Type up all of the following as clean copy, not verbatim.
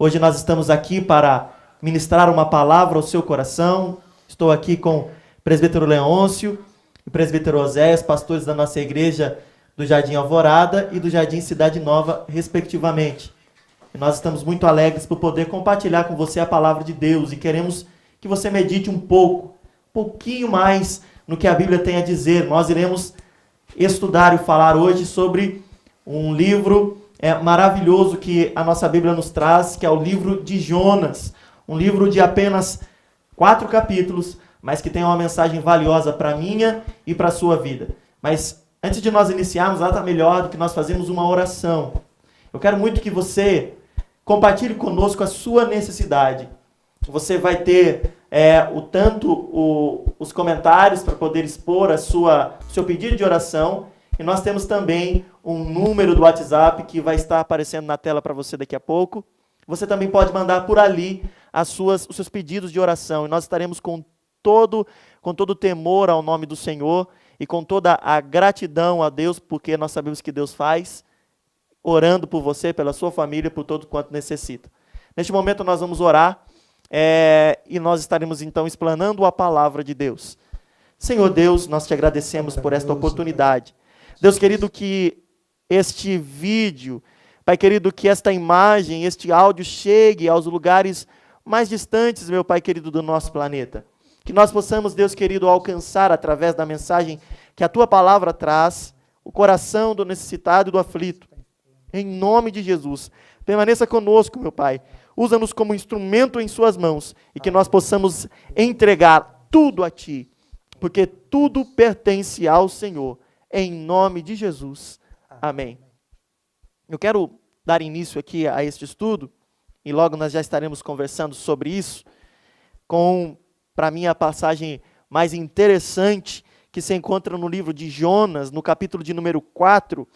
Hoje nós estamos aqui para ministrar uma palavra ao seu coração. Estou aqui com o presbítero Leôncio e o presbítero Oséias, pastores da nossa igreja do Jardim Alvorada e do Jardim Cidade Nova, respectivamente. E nós estamos muito alegres por poder compartilhar com você a palavra de Deus e queremos que você medite um pouquinho mais no que a Bíblia tem a dizer. Nós iremos estudar e falar hoje sobre um livro maravilhoso que a nossa Bíblia nos traz, que é o livro de Jonas. Um livro de apenas 4 capítulos, mas que tem uma mensagem valiosa para a minha e para a sua vida. Mas antes de nós iniciarmos, nada melhor do que nós fazermos uma oração. Eu quero muito que você compartilhe conosco a sua necessidade. Você vai ter os comentários para poder expor seu pedido de oração. E nós temos também um número do WhatsApp que vai estar aparecendo na tela para você daqui a pouco. Você também pode mandar por ali os seus pedidos de oração. E nós estaremos com todo temor ao nome do Senhor e com toda a gratidão a Deus, porque nós sabemos que Deus faz, orando por você, pela sua família, por todo quanto necessita. Neste momento nós vamos orar e nós estaremos então explanando a palavra de Deus. Senhor Deus, nós te agradecemos por esta oportunidade. Deus querido, que este vídeo, Pai querido, que esta imagem, este áudio chegue aos lugares mais distantes, meu Pai querido, do nosso planeta. Que nós possamos, Deus querido, alcançar através da mensagem que a Tua palavra traz, o coração do necessitado e do aflito. Em nome de Jesus, permaneça conosco, meu Pai. Usa-nos como instrumento em Suas mãos e que nós possamos entregar tudo a Ti, porque tudo pertence ao Senhor. Em nome de Jesus. Amém. Eu quero dar início aqui a este estudo, e logo nós já estaremos conversando sobre isso, com, para mim, a passagem mais interessante que se encontra no livro de Jonas, no capítulo de número 4,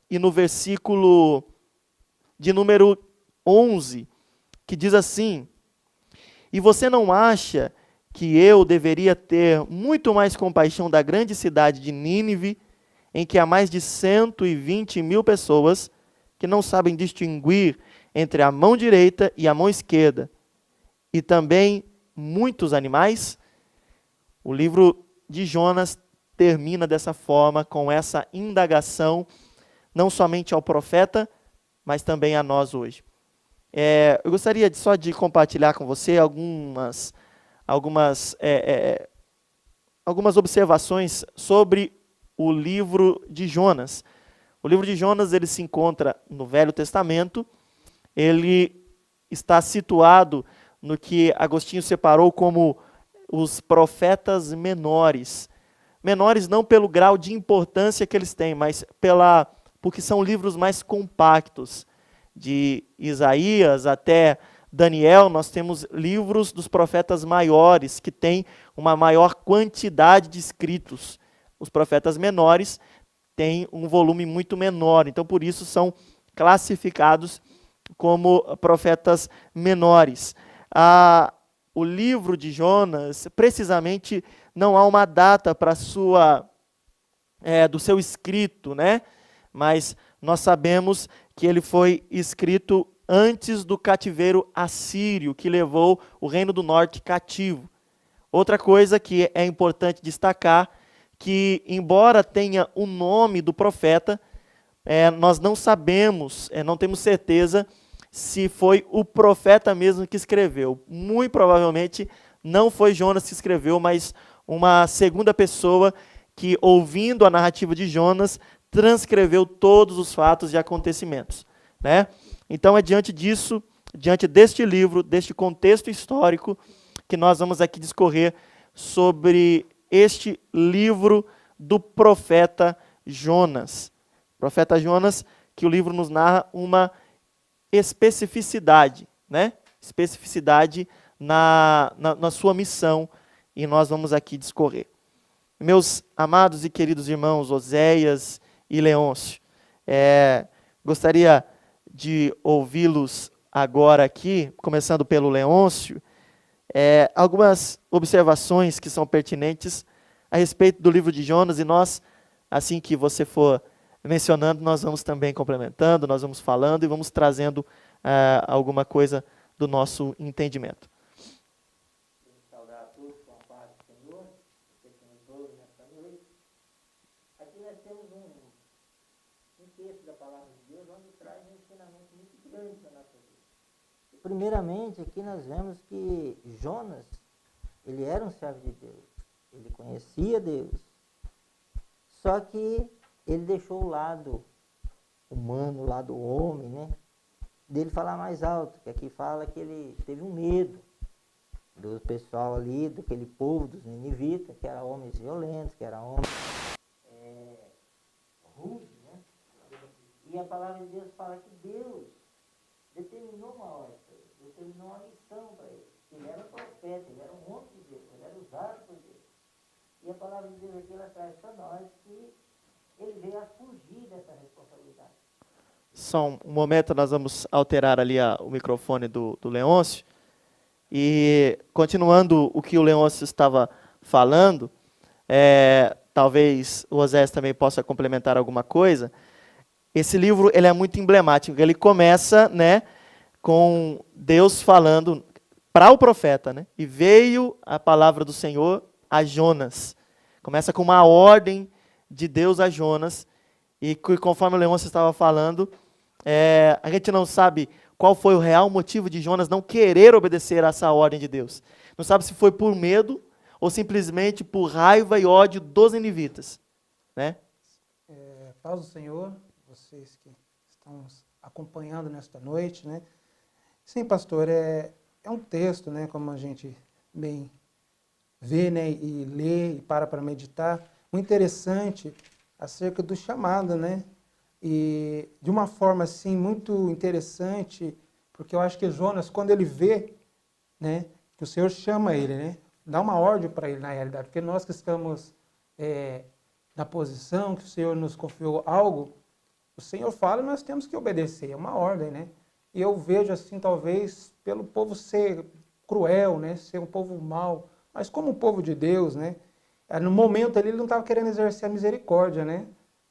e no versículo de número 11, que diz assim: E você não acha que eu deveria ter muito mais compaixão da grande cidade de Nínive, em que há mais de 120 mil pessoas que não sabem distinguir entre a mão direita e a mão esquerda, e também muitos animais? O livro de Jonas termina dessa forma, com essa indagação, não somente ao profeta, mas também a nós hoje. Eu gostaria só de compartilhar com você algumas observações sobre o livro de Jonas. O livro de Jonas, ele se encontra no Velho Testamento. Ele está situado no que Agostinho separou como os profetas menores. Menores não pelo grau de importância que eles têm, mas porque são livros mais compactos. De Isaías até Daniel, nós temos livros dos profetas maiores, que têm uma maior quantidade de escritos. Os profetas menores têm um volume muito menor, então por isso são classificados como profetas menores. O livro de Jonas, precisamente, não há uma data para do seu escrito, né? Mas nós sabemos que ele foi escrito antes do cativeiro assírio, que levou o Reino do Norte cativo. Outra coisa que é importante destacar, que embora tenha o nome do profeta, nós não sabemos, não temos certeza se foi o profeta mesmo que escreveu. Muito provavelmente não foi Jonas que escreveu, mas uma segunda pessoa que, ouvindo a narrativa de Jonas, transcreveu todos os fatos e acontecimentos, né? Então é diante disso, diante deste livro, deste contexto histórico, que nós vamos aqui discorrer sobre este livro do profeta Jonas. Profeta Jonas, que o livro nos narra uma especificidade, né? Especificidade na sua missão, e nós vamos aqui discorrer. Meus amados e queridos irmãos Oséias e Leôncio, gostaria de ouvi-los agora aqui, começando pelo Leôncio, algumas observações que são pertinentes a respeito do livro de Jonas, e nós, assim que você for mencionando, nós vamos também complementando, nós vamos falando e vamos trazendo alguma coisa do nosso entendimento. Quero saudar a todos com a paz do Senhor, você que nos ouve nesta noite. Aqui nós temos um texto da palavra de Deus, onde traz um ensinamento muito grande para a nossa vida. Primeiramente, aqui nós vemos que Jonas, ele era um servo de Deus, ele conhecia Deus, só que ele deixou o lado humano, o lado homem, né, dele falar mais alto, que aqui fala que ele teve um medo do pessoal ali, daquele povo dos ninivitas, que eram homens violentos, que eram homens rudes, né? E a palavra de Deus fala que Deus determinou uma ordem para ele, determinou uma missão para ele. Ele era um profeta, ele era um homem de Deus, ele era usado por Deus. E a palavra de Deus aqui, ela traz para nós que ele veio a fugir dessa responsabilidade. Só um momento, nós vamos alterar ali o microfone do Leôncio. E continuando o que o Leôncio estava falando, talvez o Oséias também possa complementar alguma coisa. Esse livro ele é muito emblemático. Ele começa, né, com Deus falando para o profeta, né? E veio a palavra do Senhor a Jonas. Começa com uma ordem de Deus a Jonas. E conforme o Leôncio estava falando, a gente não sabe qual foi o real motivo de Jonas não querer obedecer a essa ordem de Deus. Não sabe se foi por medo ou simplesmente por raiva e ódio dos ninivitas, né? Paz do Senhor, vocês que estão acompanhando nesta noite, né? Sim, pastor, é um texto, né, como a gente bem vê, né, e lê e para meditar, muito interessante acerca do chamado, né? E de uma forma assim muito interessante, porque eu acho que Jonas, quando ele vê, né, que o Senhor chama ele, né, dá uma ordem para ele na realidade, porque nós que estamos na posição que o Senhor nos confiou algo, o Senhor fala e nós temos que obedecer, é uma ordem, né? E eu vejo assim, talvez, pelo povo ser cruel, né, ser um povo mau, mas como um povo de Deus, né, no momento ali ele não estava querendo exercer a misericórdia, né,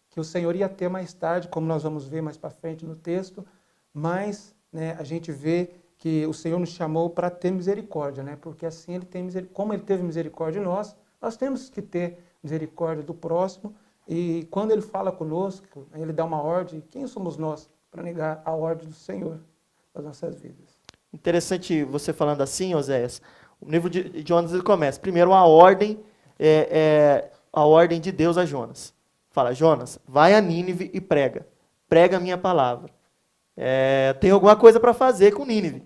que o Senhor ia ter mais tarde, como nós vamos ver mais para frente no texto, mas, né, a gente vê que o Senhor nos chamou para ter misericórdia, né, porque assim ele tem como ele teve misericórdia de nós temos que ter misericórdia do próximo, e quando ele fala conosco, ele dá uma ordem, quem somos nós para negar a ordem do Senhor das nossas vidas? Interessante você falando assim, Oséias. O livro de Jonas ele começa. Primeiro, a ordem de Deus a Jonas. Fala, Jonas, vai a Nínive e prega. Prega a minha palavra. Tem alguma coisa para fazer com Nínive.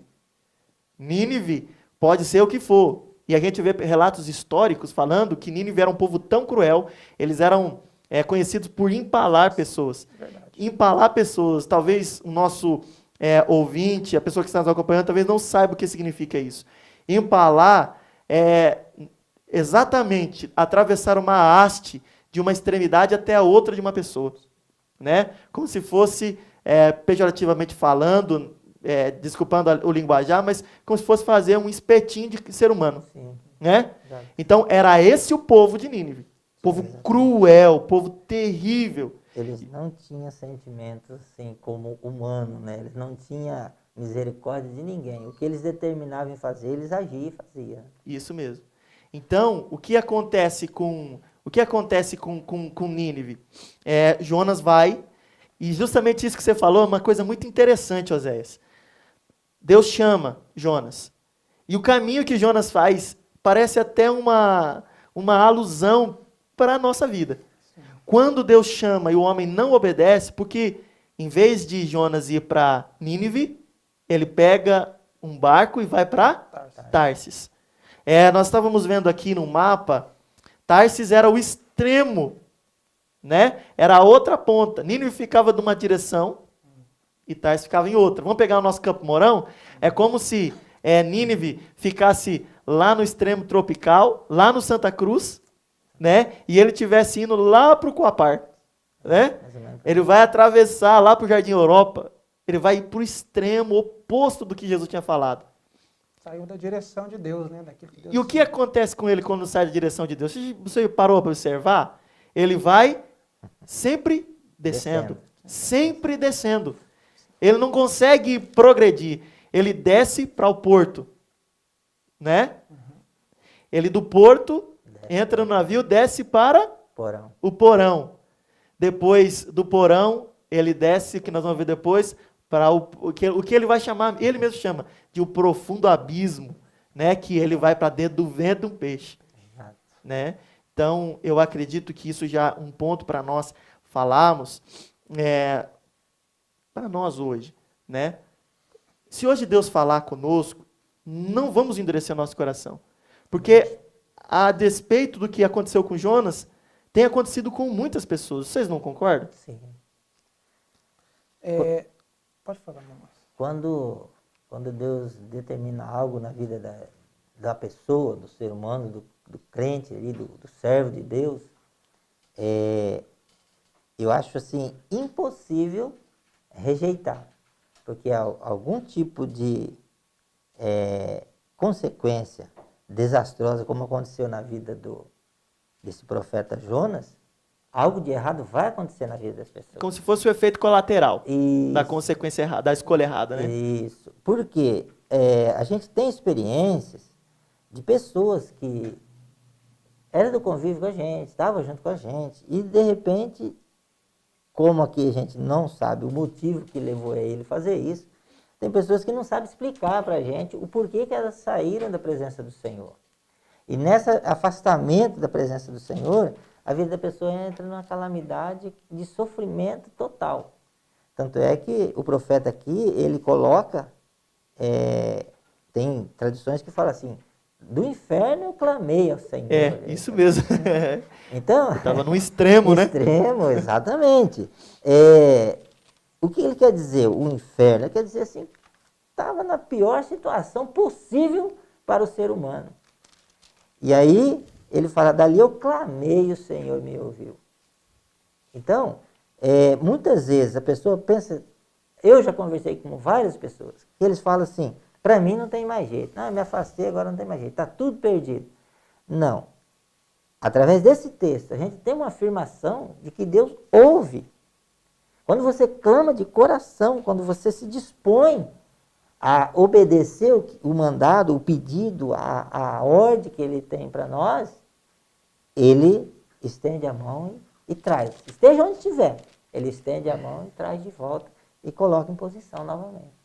Nínive pode ser o que for. E a gente vê relatos históricos falando que Nínive era um povo tão cruel, eles eram conhecidos por empalar pessoas. Verdade. Empalar pessoas. Talvez o nosso ouvinte, a pessoa que está nos acompanhando, talvez não saiba o que significa isso. Empalar é exatamente atravessar uma haste de uma extremidade até a outra de uma pessoa, né? Como se fosse, pejorativamente falando, desculpando o linguajar, mas como se fosse fazer um espetinho de ser humano. Sim. Né? Exato. Então, era esse o povo de Nínive. Povo cruel, povo terrível. Eles não tinham sentimentos assim como humano, né? Eles não tinham misericórdia de ninguém. O que eles determinavam em fazer, eles agiam e faziam. Isso mesmo. Então, o que acontece com Nínive? Jonas vai, e justamente isso que você falou é uma coisa muito interessante, Oséias. Deus chama Jonas. E o caminho que Jonas faz parece até uma alusão para a nossa vida. Sim. Quando Deus chama e o homem não obedece, porque em vez de Jonas ir para Nínive, ele pega um barco e vai para Tarsis. Nós estávamos vendo aqui no mapa, Tarsis era o extremo, né? Era a outra ponta. Nínive ficava de uma direção e Tarsis ficava em outra. Vamos pegar o nosso Campo Mourão? É como se Nínive ficasse lá no extremo tropical, lá no Santa Cruz, né? E ele estivesse indo lá para o Coapar, né? Ele vai atravessar lá para o Jardim Europa. Ele vai para o extremo oposto do que Jesus tinha falado. Saiu da direção de Deus, né? Daquilo que Deus e o que acontece com ele quando sai da direção de Deus? Você parou para observar? Ele vai sempre descendo. Sempre descendo. Ele não consegue progredir. Ele desce para o porto. Né? Ele do porto, entra no navio, desce para o porão. Depois do porão, ele desce, que nós vamos ver depois, para o que ele vai chamar, ele mesmo chama, de o profundo abismo, né? Que ele vai para dentro do ventre de um peixe. Né? Então, eu acredito que isso já é um ponto para nós falarmos, para nós hoje. Né? Se hoje Deus falar conosco, não vamos endurecer nosso coração. Porque, a despeito do que aconteceu com Jonas, tem acontecido com muitas pessoas. Vocês não concordam? Sim. Pode falar, meu irmão. Quando Deus determina algo na vida da pessoa, do ser humano, do crente, ali, do servo de Deus, eu acho assim, impossível rejeitar. Porque algum tipo de consequência desastrosa, como aconteceu na vida desse profeta Jonas, algo de errado vai acontecer na vida das pessoas. Como se fosse o efeito colateral Isso. da consequência errada, da escolha errada, né? Isso. Porque a gente tem experiências de pessoas que eram do convívio com a gente, estavam junto com a gente, e de repente, como aqui a gente não sabe o motivo que levou a ele fazer isso, tem pessoas que não sabem explicar para a gente o porquê que elas saíram da presença do Senhor. E nesse afastamento da presença do Senhor, a vida da pessoa entra numa calamidade de sofrimento total. Tanto é que o profeta aqui, ele coloca, tem tradições que falam assim, do inferno eu clamei ao Senhor. Isso mesmo. Então, estava num extremo, né? Extremo, exatamente. O que ele quer dizer, o inferno? Ele quer dizer assim, estava na pior situação possível para o ser humano. E aí, ele fala, dali eu clamei, o Senhor me ouviu. Então, muitas vezes a pessoa pensa, eu já conversei com várias pessoas, que eles falam assim, para mim não tem mais jeito, me afastei, agora não tem mais jeito, está tudo perdido. Não. Através desse texto, a gente tem uma afirmação de que Deus ouve. Quando você clama de coração, quando você se dispõe a obedecer o mandado, o pedido, a ordem que ele tem para nós, ele estende a mão e traz. Esteja onde estiver, ele estende a mão e traz de volta e coloca em posição novamente.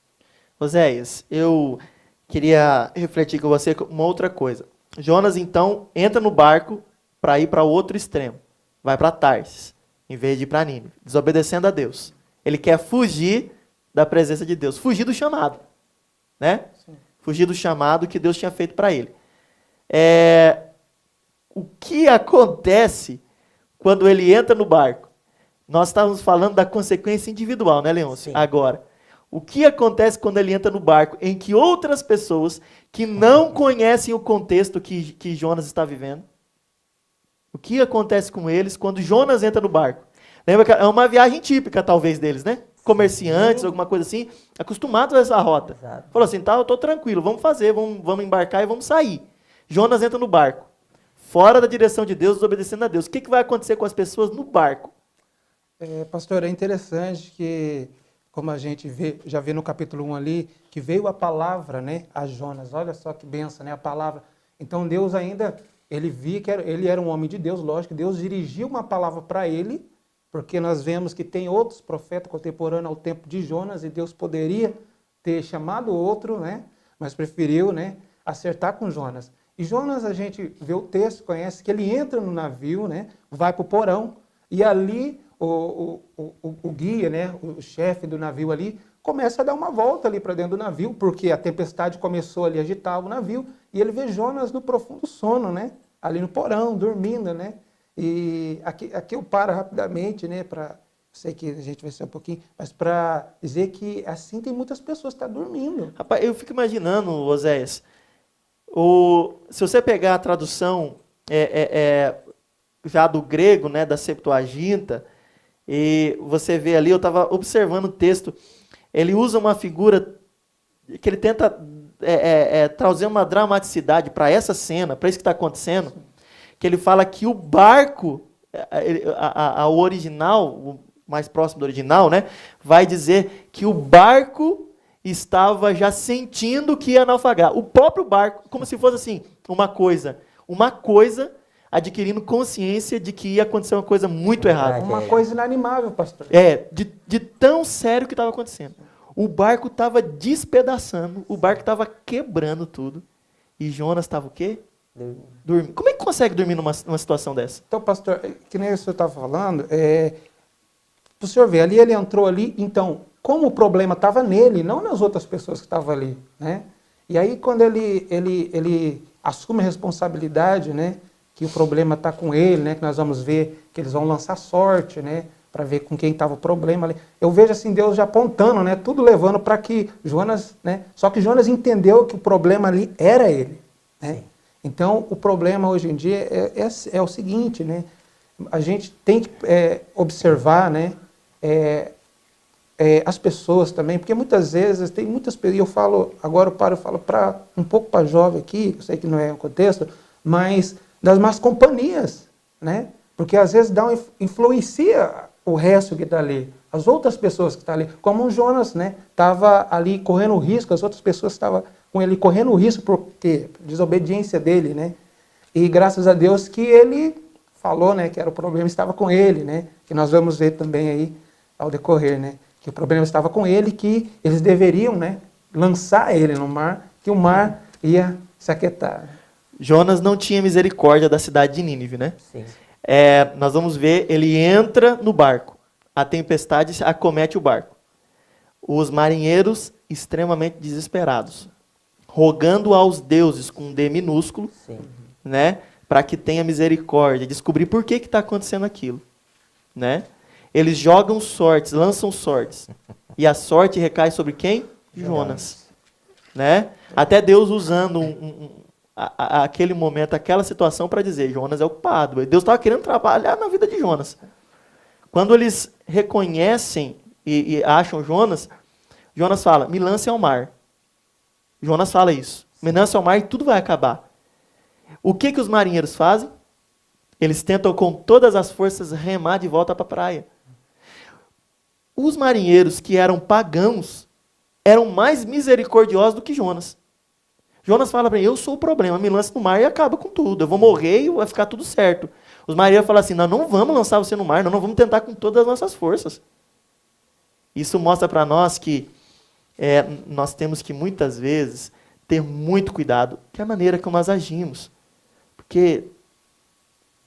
Oséias, eu queria refletir com você uma outra coisa. Jonas, então, entra no barco para ir para o outro extremo. Vai para Tarsis, em vez de ir para Nínive, desobedecendo a Deus. Ele quer fugir da presença de Deus, fugir do chamado. Né? Fugir do chamado que Deus tinha feito para ele. O que acontece quando ele entra no barco? Nós estávamos falando da consequência individual, né, Leôncio? Agora, o que acontece quando ele entra no barco em que outras pessoas que não conhecem o contexto que Jonas está vivendo? O que acontece com eles quando Jonas entra no barco? Lembra que é uma viagem típica, talvez, deles, né? Comerciantes, alguma coisa assim, acostumados a essa rota. Exato. Falou assim, tá, eu estou tranquilo, vamos fazer, vamos embarcar e vamos sair. Jonas entra no barco, fora da direção de Deus, desobedecendo a Deus. O que vai acontecer com as pessoas no barco? Pastor, é interessante que, como a gente já vê no capítulo 1 ali, que veio a palavra, né, a Jonas. Olha só que benção, né, a palavra. Então Deus ainda, ele via que ele era um homem de Deus, lógico, Deus dirigiu uma palavra para ele, porque nós vemos que tem outros profetas contemporâneos ao tempo de Jonas, e Deus poderia ter chamado outro, né, mas preferiu, né, acertar com Jonas. E Jonas, a gente vê o texto, conhece que ele entra no navio, né, vai para o porão, e ali o guia, né, o chefe do navio ali, começa a dar uma volta ali para dentro do navio, porque a tempestade começou ali a agitar o navio, e ele vê Jonas no profundo sono, né, ali no porão, dormindo, né. E aqui eu paro rapidamente, né, sei que a gente vai ser um pouquinho, mas para dizer que assim tem muitas pessoas que estão dormindo. Rapaz, eu fico imaginando, Oséias, se você pegar a tradução já do grego, né, da Septuaginta, e você vê ali, eu estava observando o texto, ele usa uma figura que ele tenta trazer uma dramaticidade para essa cena, para isso que está acontecendo, que ele fala que o barco, o original, mais próximo do original, né? Vai dizer que o barco estava já sentindo que ia naufragar. O próprio barco, como se fosse assim, uma coisa adquirindo consciência de que ia acontecer uma coisa muito errada. Uma coisa inanimável, pastor. De tão sério que estava acontecendo. O barco estava despedaçando, o barco estava quebrando tudo. E Jonas estava o quê? Dormindo. Como é que consegue dormir numa situação dessa? Então, pastor, que nem o senhor estava falando, o senhor vê, ali ele entrou ali, então, como o problema estava nele, não nas outras pessoas que estavam ali, né? E aí, quando ele assume a responsabilidade, né, que o problema está com ele, né, que nós vamos ver que eles vão lançar sorte, né, para ver com quem estava o problema ali. Eu vejo assim Deus já apontando, né, tudo levando para que Jonas, né, só que Jonas entendeu que o problema ali era ele, né? Então, o problema hoje em dia é o seguinte, né, a gente tem que observar, né, as pessoas também, porque muitas vezes tem muitas pessoas, e eu falo, agora eu falo para um pouco para jovem aqui, eu sei que não é um contexto, mas das más companhias, né? Porque às vezes influencia o resto que está ali, as outras pessoas que estão ali, como o Jonas, né? Estava ali correndo risco, as outras pessoas estavam com ele correndo risco por quê? Desobediência dele, né? E graças a Deus que ele falou, né? Que era o problema estava com ele, né? Que nós vamos ver também aí ao decorrer, né? Que o problema estava com ele, que eles deveriam, né? Lançar ele no mar, que o mar ia se aquietar. Jonas não tinha misericórdia da cidade de Nínive, né? Sim. Nós vamos ver, ele entra no barco. A tempestade acomete o barco. Os marinheiros extremamente desesperados, rogando aos deuses com um D minúsculo, Sim. né? Para que tenha misericórdia, descobrir por que está acontecendo aquilo, né? Eles jogam sortes, lançam sortes. E a sorte recai sobre quem? Jonas. Né? Até Deus usando aquele momento, aquela situação para dizer, Jonas é o culpado. Deus estava querendo trabalhar na vida de Jonas. Quando eles reconhecem e acham Jonas, Jonas fala, me lance ao mar. Jonas fala isso. Me lance ao mar e tudo vai acabar. O que os marinheiros fazem? Eles tentam com todas as forças remar de volta para a praia. Os marinheiros que eram pagãos eram mais misericordiosos do que Jonas. Jonas fala para ele, eu sou o problema, me lance no mar e acaba com tudo. Eu vou morrer e vai ficar tudo certo. Os marinheiros falam assim, nós não vamos lançar você no mar, nós não vamos tentar com todas as nossas forças. Isso mostra para nós que nós temos que muitas vezes ter muito cuidado com a maneira como nós agimos. Porque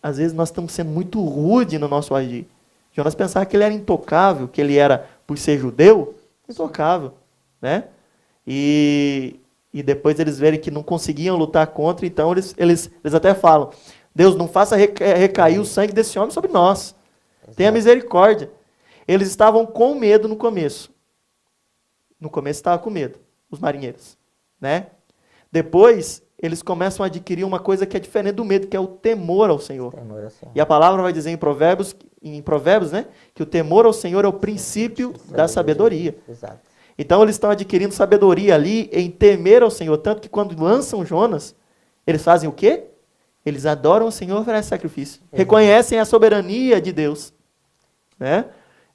às vezes nós estamos sendo muito rude no nosso agir. Jonas pensava que ele era intocável, que ele era, por ser judeu, intocável, né? E depois eles verem que não conseguiam lutar contra, então eles até falam, Deus, não faça recair o sangue desse homem sobre nós. Tenha misericórdia. Eles estavam com medo no começo. No começo estavam com medo, os marinheiros, né? Depois, eles começam a adquirir uma coisa que é diferente do medo, que é o temor ao Senhor. Temor ao Senhor. E a palavra vai dizer em Provérbios, né, que o temor ao Senhor é o princípio da sabedoria. Exato. Então eles estão adquirindo sabedoria ali em temer ao Senhor, tanto que quando lançam Jonas, eles fazem o quê? Eles adoram o Senhor e oferecem sacrifício. Reconhecem a soberania de Deus, né?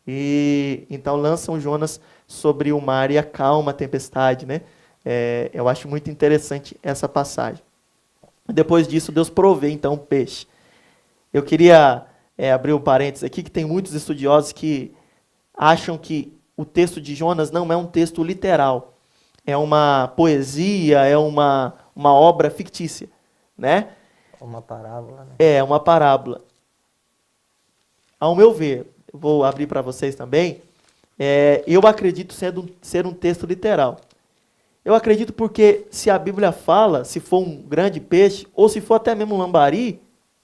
E então lançam Jonas sobre o mar e acalma a tempestade, né? Eu acho muito interessante essa passagem. Depois disso, Deus provê, então, o peixe. Eu queria abrir um parênteses aqui, que tem muitos estudiosos que acham que o texto de Jonas não é um texto literal. É uma poesia, é uma obra fictícia, né? Uma parábola, né? É, uma parábola. Ao meu ver, eu vou abrir para vocês também, eu acredito ser um texto literal. Eu acredito porque se a Bíblia fala, se for um grande peixe, ou se for até mesmo um lambari,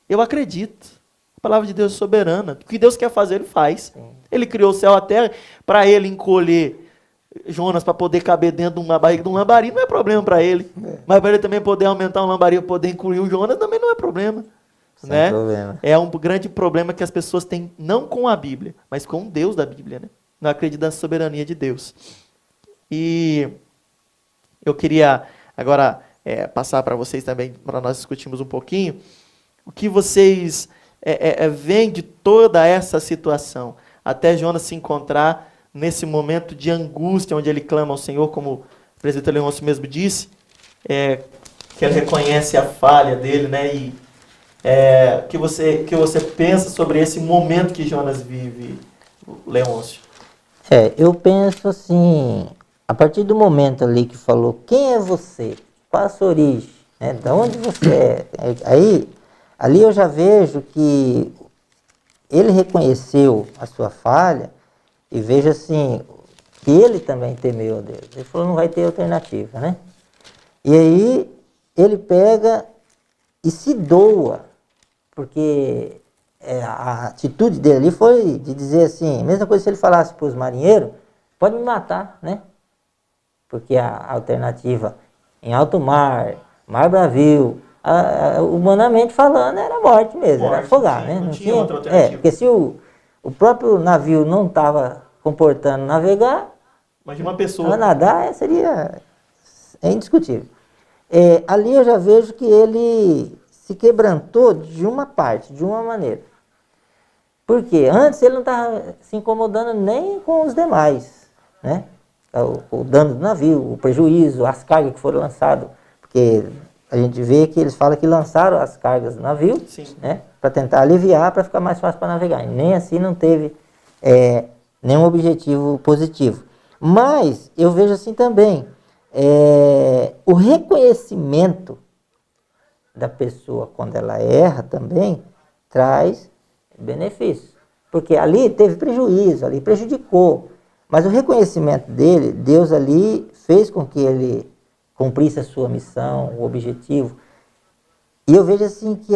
eu acredito. A palavra de Deus é soberana. O que Deus quer fazer, Ele faz. Sim. Ele criou o céu e a terra para Ele encolher Jonas para poder caber dentro de uma barriga de um lambari, não é problema para Ele. Mas para Ele também poder aumentar um lambari para poder incluir o Jonas, também não é problema. Sem né? problema. É um grande problema que as pessoas têm, não com a Bíblia, mas com o Deus da Bíblia. Né? Não acreditam na soberania de Deus. E eu queria agora passar para vocês também, para nós discutirmos um pouquinho, o que vocês veem de toda essa situação. até Jonas se encontrar nesse momento de angústia, onde ele clama ao Senhor, como o presbítero Leôncio mesmo disse, que ele reconhece a falha dele, né? E que você pensa sobre esse momento que Jonas vive, Leôncio? Eu penso assim, a partir do momento ali que falou, quem é você? Qual a sua origem? Né? De onde você é? Ali eu já vejo que ele reconheceu a sua falha e vejo assim, que ele também temeu a Deus. Ele falou, não vai ter alternativa, né? E aí ele pega e se doa, porque a atitude dele ali foi de dizer assim, a mesma coisa se ele falasse para os marinheiros, pode me matar, né? Porque a alternativa em alto mar, mar bravio, humanamente falando, era morte mesmo, era afogar, né? Não tinha outra alternativa. Porque se o próprio navio não estava comportando navegar, imagina uma pessoa. Nadar seria indiscutível. Ali eu já vejo que ele se quebrantou de uma parte, de uma maneira. Por quê? Antes ele não estava se incomodando nem com os demais, né? O dano do navio, o prejuízo, as cargas que foram lançadas, porque a gente vê que eles falam que lançaram as cargas do navio, né? Para tentar aliviar, para ficar mais fácil para navegar. E nem assim não teve nenhum objetivo positivo. Mas eu vejo assim também, o reconhecimento da pessoa quando ela erra também traz benefício. Porque ali teve prejuízo, ali prejudicou. Mas o reconhecimento dele, Deus ali fez com que ele cumprisse a sua missão, o objetivo. E eu vejo assim que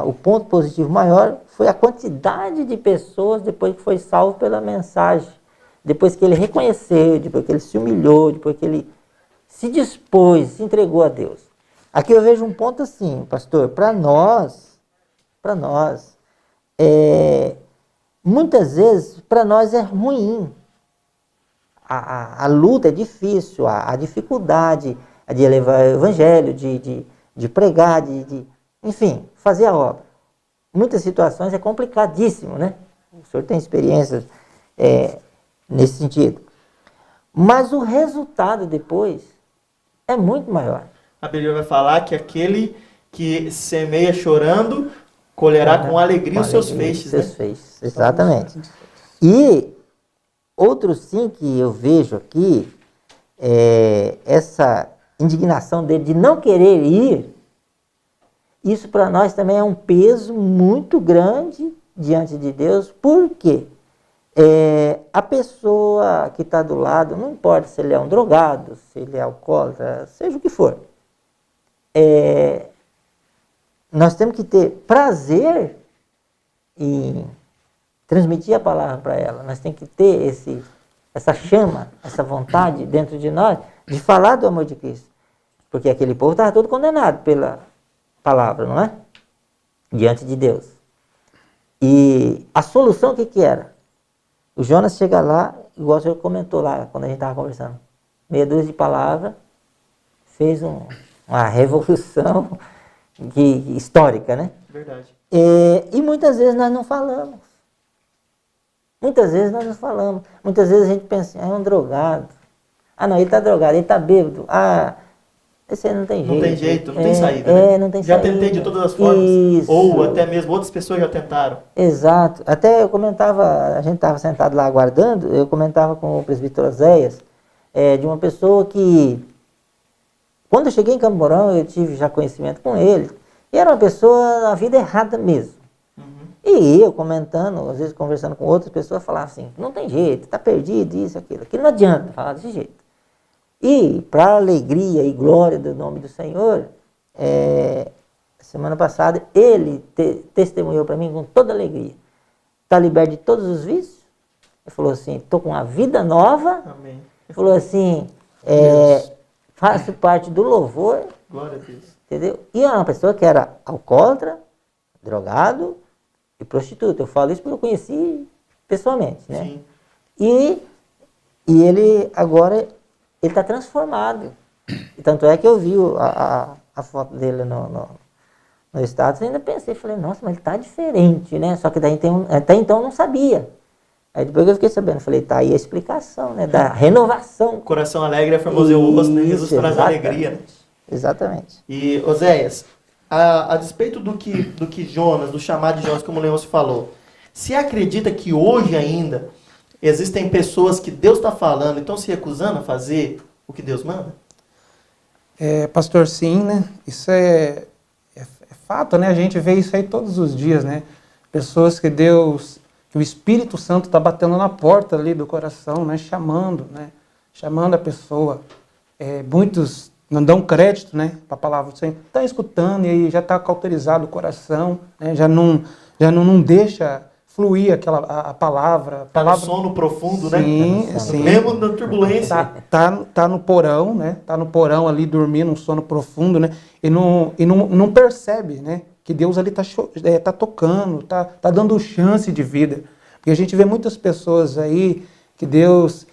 o ponto positivo maior foi a quantidade de pessoas depois que foi salvo pela mensagem. Depois que ele reconheceu, depois que ele se humilhou, depois que ele se dispôs, se entregou a Deus. Aqui eu vejo um ponto assim, pastor, para nós, muitas vezes para nós é ruim. A luta é difícil, a dificuldade de levar o evangelho, de pregar, enfim, fazer a obra. Muitas situações é complicadíssimo, né? O senhor tem experiências nesse sentido. Mas o resultado depois é muito maior. A Bíblia vai falar que aquele que semeia chorando, colherá com alegria os seus feixes. Seus feixes, exatamente. E outro sim que eu vejo aqui, essa indignação dele de não querer ir, isso para nós também é um peso muito grande diante de Deus. Por quê? A pessoa que está do lado, não importa se ele é um drogado, se ele é alcoólatra, seja o que for, nós temos que ter prazer em transmitir a palavra para ela. Nós temos que ter essa chama, essa vontade dentro de nós de falar do amor de Cristo. Porque aquele povo estava todo condenado pela palavra, não é? Diante de Deus. E a solução o que era? O Jonas chega lá, igual o senhor comentou lá, quando a gente estava conversando, meia dúzia de palavras, fez uma revolução histórica, né? Verdade. E muitas vezes nós não falamos. Muitas vezes nós não falamos. Muitas vezes a gente pensa, é um drogado. Ah, não, ele está drogado, ele está bêbado. Ah, esse aí não tem jeito. Não tem jeito, não tem saída. Né? Não tem já saída. Tentei de todas as formas. Isso. Ou até mesmo outras pessoas já tentaram. Exato. Até eu comentava, a gente estava sentado lá aguardando, eu comentava com o presbítero Oséias, de uma pessoa que, quando eu cheguei em Campo Mourão, eu tive já conhecimento com ele, e era uma pessoa na vida errada mesmo. E eu comentando, às vezes conversando com outras pessoas, falava assim, não tem jeito, está perdido, isso, aquilo. Aquilo não adianta falar desse jeito. E para alegria e glória do nome do Senhor, semana passada, ele testemunhou para mim com toda alegria. Está liberto de todos os vícios. Ele falou assim, estou com uma vida nova. Amém. Ele falou assim, faço parte do louvor. Glória a Deus. Entendeu? E é uma pessoa que era alcoólatra, drogado e prostituta. Eu falo isso porque eu conheci pessoalmente, né? Sim. E ele agora está transformado. E tanto é que eu vi a foto dele no status e ainda pensei, falei, nossa, mas ele está diferente, né? Só que daí até então eu não sabia. Aí depois que eu fiquei sabendo, falei, tá aí a explicação, né? Da renovação. Coração alegre é formoso o rosto, né? Jesus traz alegria, né? Exatamente. E, Oséias, a despeito do que Jonas, do chamado de Jonas, como o Leôncio falou, se acredita que hoje ainda existem pessoas que Deus está falando e estão se recusando a fazer o que Deus manda? Pastor, sim, né? Isso é fato, né? A gente vê isso aí todos os dias, né? Pessoas que o Espírito Santo está batendo na porta ali do coração, né? Chamando a pessoa. Muitos não dão crédito, né? Para a palavra do Senhor. Está escutando e aí já está cauterizado o coração, né? Já não deixa fluir a palavra. Tá no sono profundo, né? Sim. Mesmo na turbulência. Tá no porão, né? Tá no porão ali dormindo, um sono profundo, né? E não percebe, né? Que Deus ali tá tocando, tá dando chance de vida. Porque a gente vê muitas pessoas aí que Deus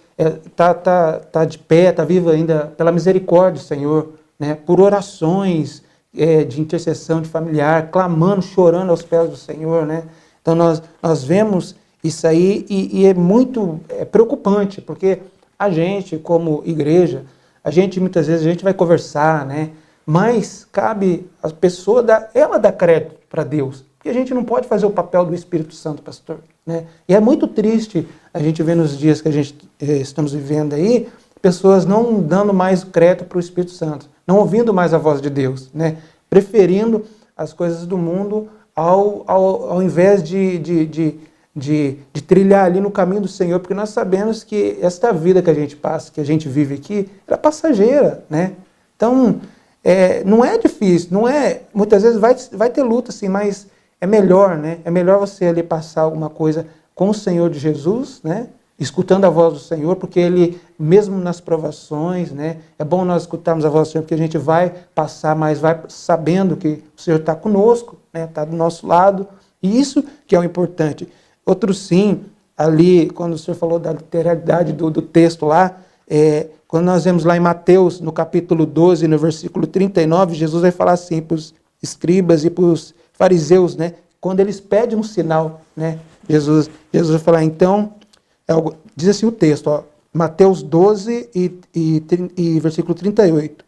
tá de pé, tá vivo ainda pela misericórdia do Senhor, né? Por orações de intercessão de familiar, clamando, chorando aos pés do Senhor, né? Então nós vemos isso aí e é muito preocupante, porque a gente, como igreja, muitas vezes a gente vai conversar, né? Mas cabe a pessoa ela dar crédito para Deus. Porque a gente não pode fazer o papel do Espírito Santo, pastor, né? E é muito triste a gente ver nos dias que a gente estamos vivendo aí, pessoas não dando mais crédito para o Espírito Santo, não ouvindo mais a voz de Deus, né? Preferindo as coisas do mundo ao invés de trilhar ali no caminho do Senhor, porque nós sabemos que esta vida que a gente passa, que a gente vive aqui, ela é passageira, né? Então, não é difícil, muitas vezes vai ter luta, sim, mas é melhor, né? É melhor você ali passar alguma coisa com o Senhor de Jesus, né? Escutando a voz do Senhor, porque Ele, mesmo nas provações, né? É bom nós escutarmos a voz do Senhor, porque a gente vai passar, mas vai sabendo que o Senhor está conosco, né? Está do nosso lado, e isso que é o importante. Outro sim, ali, quando o Senhor falou da literalidade do texto lá, quando nós vemos lá em Mateus, no capítulo 12, no versículo 39, Jesus vai falar assim para os escribas e para os fariseus, né? Quando eles pedem um sinal, né? Jesus vai falar, então, diz assim o texto, ó, Mateus 12 e versículo 38,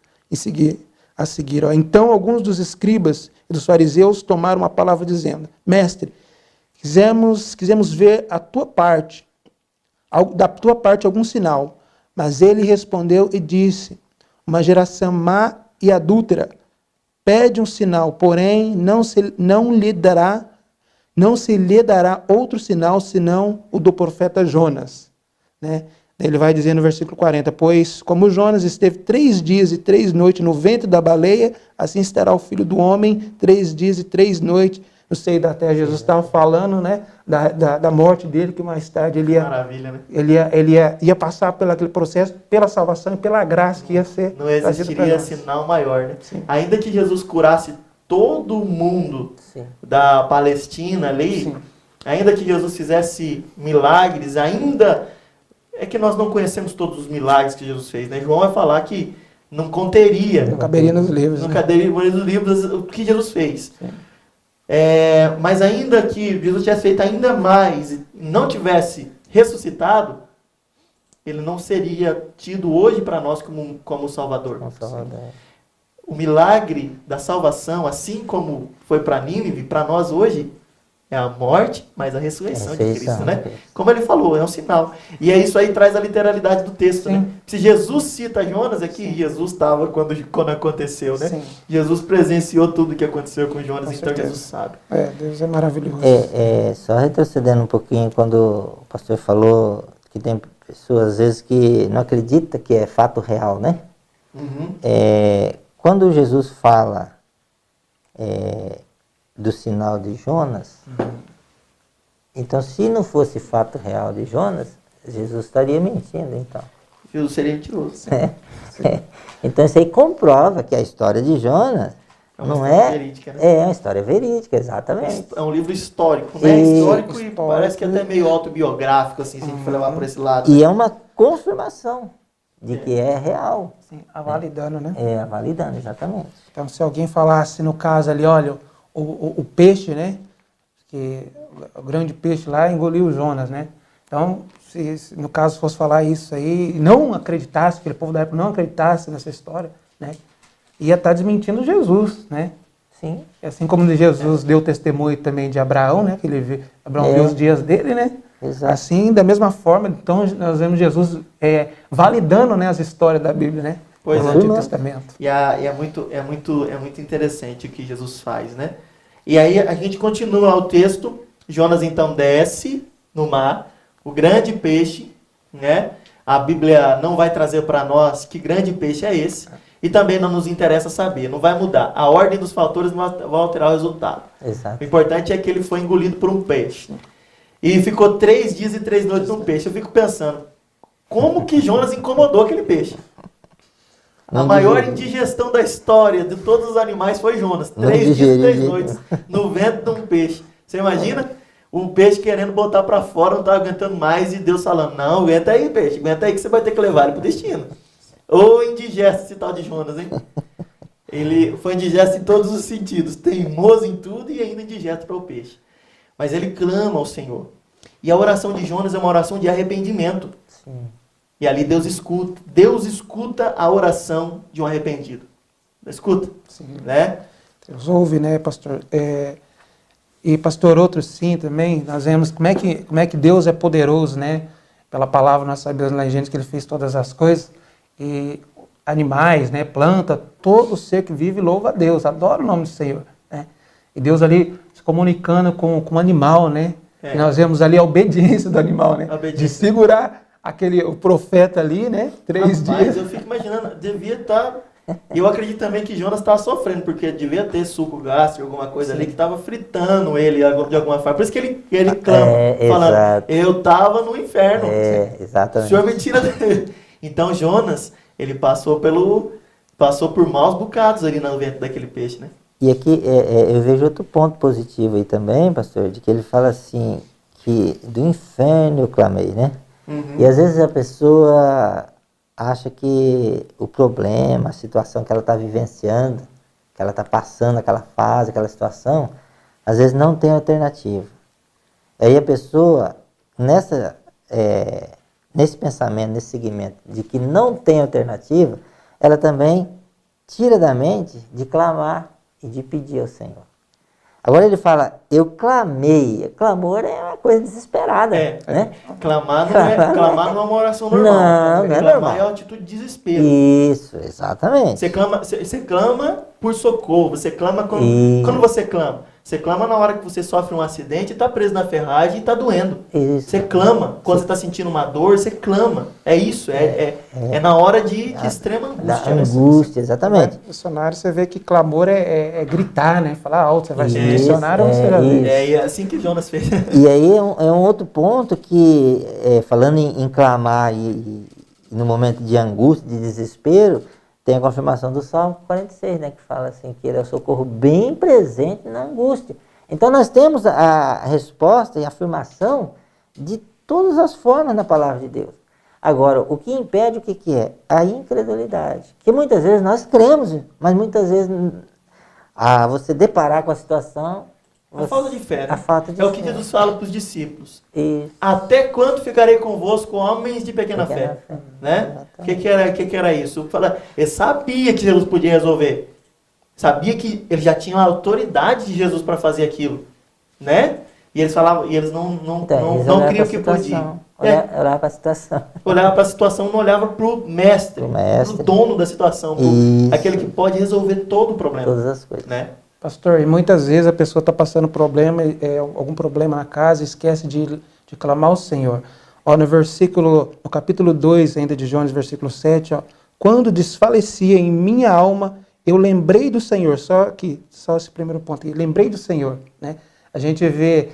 a seguir, ó, então alguns dos escribas e dos fariseus tomaram uma palavra dizendo, mestre, quisemos ver da tua parte algum sinal. Mas ele respondeu e disse, uma geração má e adúltera pede um sinal, porém não se lhe dará outro sinal senão o do profeta Jonas. Né? Ele vai dizer no versículo 40, pois como Jonas esteve 3 dias e 3 noites no ventre da baleia, assim estará o Filho do Homem 3 dias e 3 noites no seio da terra. Jesus estava falando, né, da morte dele, que mais tarde ele ia, maravilha, né? ele ia passar pelo aquele processo, pela salvação e pela graça que ia ser. Não existiria sinal maior, né? Sim. Ainda que Jesus curasse todo mundo da Palestina ali, sim, ainda que Jesus fizesse milagres, ainda é que nós não conhecemos todos os milagres que Jesus fez, né? João vai falar que não conteria. Não caberia nos livros. Não caberia nos livros o que Jesus fez. Sim. Mas ainda que Jesus tivesse feito ainda mais e não tivesse ressuscitado, ele não seria tido hoje para nós como Salvador. O milagre da salvação, assim como foi para Nínive, para nós hoje, é a morte, mas a ressurreição de Cristo, né? Como ele falou, é um sinal. E isso aí traz a literalidade do texto, né? Se Jesus cita Jonas aqui, Jesus estava quando aconteceu, né? Sim. Jesus presenciou tudo o que aconteceu com Jonas, então Jesus sabe. Deus é maravilhoso. Só retrocedendo um pouquinho, quando o pastor falou que tem pessoas, às vezes, que não acreditam que é fato real, né? Uhum. Quando Jesus fala do sinal de Jonas, então se não fosse fato real de Jonas, Jesus estaria mentindo, então. Jesus seria mentiroso. Então isso aí comprova que a história de Jonas não é verídica, né? É uma história verídica, exatamente. É um livro histórico, né? Histórico e parece que até meio autobiográfico, assim, se a gente for levar por esse lado. E é uma confirmação de que é real. Sim, avalidando, né? Avalidando, exatamente. Então, se alguém falasse, no caso ali, olha, o peixe, né? Que o grande peixe lá engoliu Jonas, né? Então, se no caso fosse falar isso aí, e não acreditasse, aquele povo da época não acreditasse nessa história, né, ia estar desmentindo Jesus, né? Sim. Assim como Jesus deu testemunho também de Abraão, né? Que Abraão viu os dias dele, né? Exato. Assim, da mesma forma, então nós vemos Jesus validando, né, as histórias da Bíblia, né? Pois no é. Antigo Testamento. E é muito interessante o que Jesus faz, né? E aí a gente continua o texto. Jonas então desce no mar, o grande peixe, né? A Bíblia não vai trazer para nós que grande peixe é esse. E também não nos interessa saber, não vai mudar. A ordem dos fatores não vai alterar o resultado. Exato. O importante é que ele foi engolido por um peixe. E ficou 3 dias e 3 noites no peixe. Eu fico pensando, como que Jonas incomodou aquele peixe? A maior indigestão da história de todos os animais foi Jonas. 3 dias e 3 noites no ventre de um peixe. Você imagina? O peixe querendo botar para fora, não estava aguentando mais, e Deus falando, não, aguenta aí, peixe, aguenta aí que você vai ter que levar ele para o destino. Ou indigesto esse tal de Jonas, hein? Ele foi indigesto em todos os sentidos, teimoso em tudo e ainda indigesto para o peixe. Mas ele clama ao Senhor. E a oração de Jonas é uma oração de arrependimento. Sim. E ali Deus escuta a oração de um arrependido. Escuta, Sim. né? Deus ouve, né, pastor? E pastor, outro sim também, nós vemos como é que Deus é poderoso, né? Pela palavra nós sabemos lá em Gênesis que ele fez todas as coisas. E animais, né, planta, todo ser que vive louva a Deus, adora o nome do Senhor, né? E Deus ali se comunicando com o animal, né? E nós vemos ali a obediência do animal, né? De segurar o profeta ali, né? 3 dias. Eu fico imaginando, devia estar... Eu acredito também que Jonas estava sofrendo, porque devia ter suco gástrico, alguma coisa ali que estava fritando ele de alguma forma. Por isso que ele clama, falando, exato. Eu estava no inferno. Exatamente. O Senhor me tira dele. Então Jonas, ele passou por maus bocados ali no ventre daquele peixe, né? E aqui eu vejo outro ponto positivo aí também, pastor, de que ele fala assim, que do inferno eu clamei, né? Uhum. E às vezes a pessoa acha que o problema, a situação que ela está vivenciando, que ela está passando, aquela fase, aquela situação, às vezes não tem alternativa. Aí a pessoa, nesse pensamento, nesse segmento de que não tem alternativa, ela também tira da mente de clamar e de pedir ao Senhor. Agora ele fala, eu clamei. Clamor é uma coisa desesperada. Né? Clamar não é uma oração normal. Não é clamar normal. é uma atitude de desespero. Isso, exatamente. Você clama por socorro. Você clama quando você clama. Você clama na hora que você sofre um acidente, está preso na ferragem e está doendo. Isso. Você clama. Quando você está sentindo uma dor, você clama. É isso. É na hora de extrema angústia. Da angústia, exatamente. No dicionário você vê que clamor é gritar, né? Falar alto, você vai no dicionário ou você já viu? É assim que Jonas fez. E aí é um outro ponto que, falando em clamar e no momento de angústia, de desespero, tem a confirmação do Salmo 46, né, que fala assim, que ele é o socorro bem presente na angústia. Então nós temos a resposta e a afirmação de todas as formas na palavra de Deus. Agora, o que impede o que é? A incredulidade. Que muitas vezes nós cremos, mas muitas vezes você deparar com a situação... A falta de fé, né? A falta de é fé. o que Jesus fala para os discípulos. Isso. Até quando ficarei convosco, homens de pequena fé? Né? O que era isso? Ele sabia que Jesus podia resolver. Sabia que ele já tinha a autoridade de Jesus para fazer aquilo. Né? E eles falavam, e eles não criam que podia. Olhava para a situação. Olhava para a situação, não olhava para o mestre, pro dono da situação, aquele que pode resolver todo o problema. Todas as coisas. Né? Pastor, e muitas vezes a pessoa está passando algum problema na casa e esquece de clamar ao Senhor. Ó, no capítulo 2 ainda de Jonas, versículo 7, ó, quando desfalecia em minha alma, eu lembrei do Senhor. Só esse primeiro ponto, lembrei do Senhor. Né? A gente vê,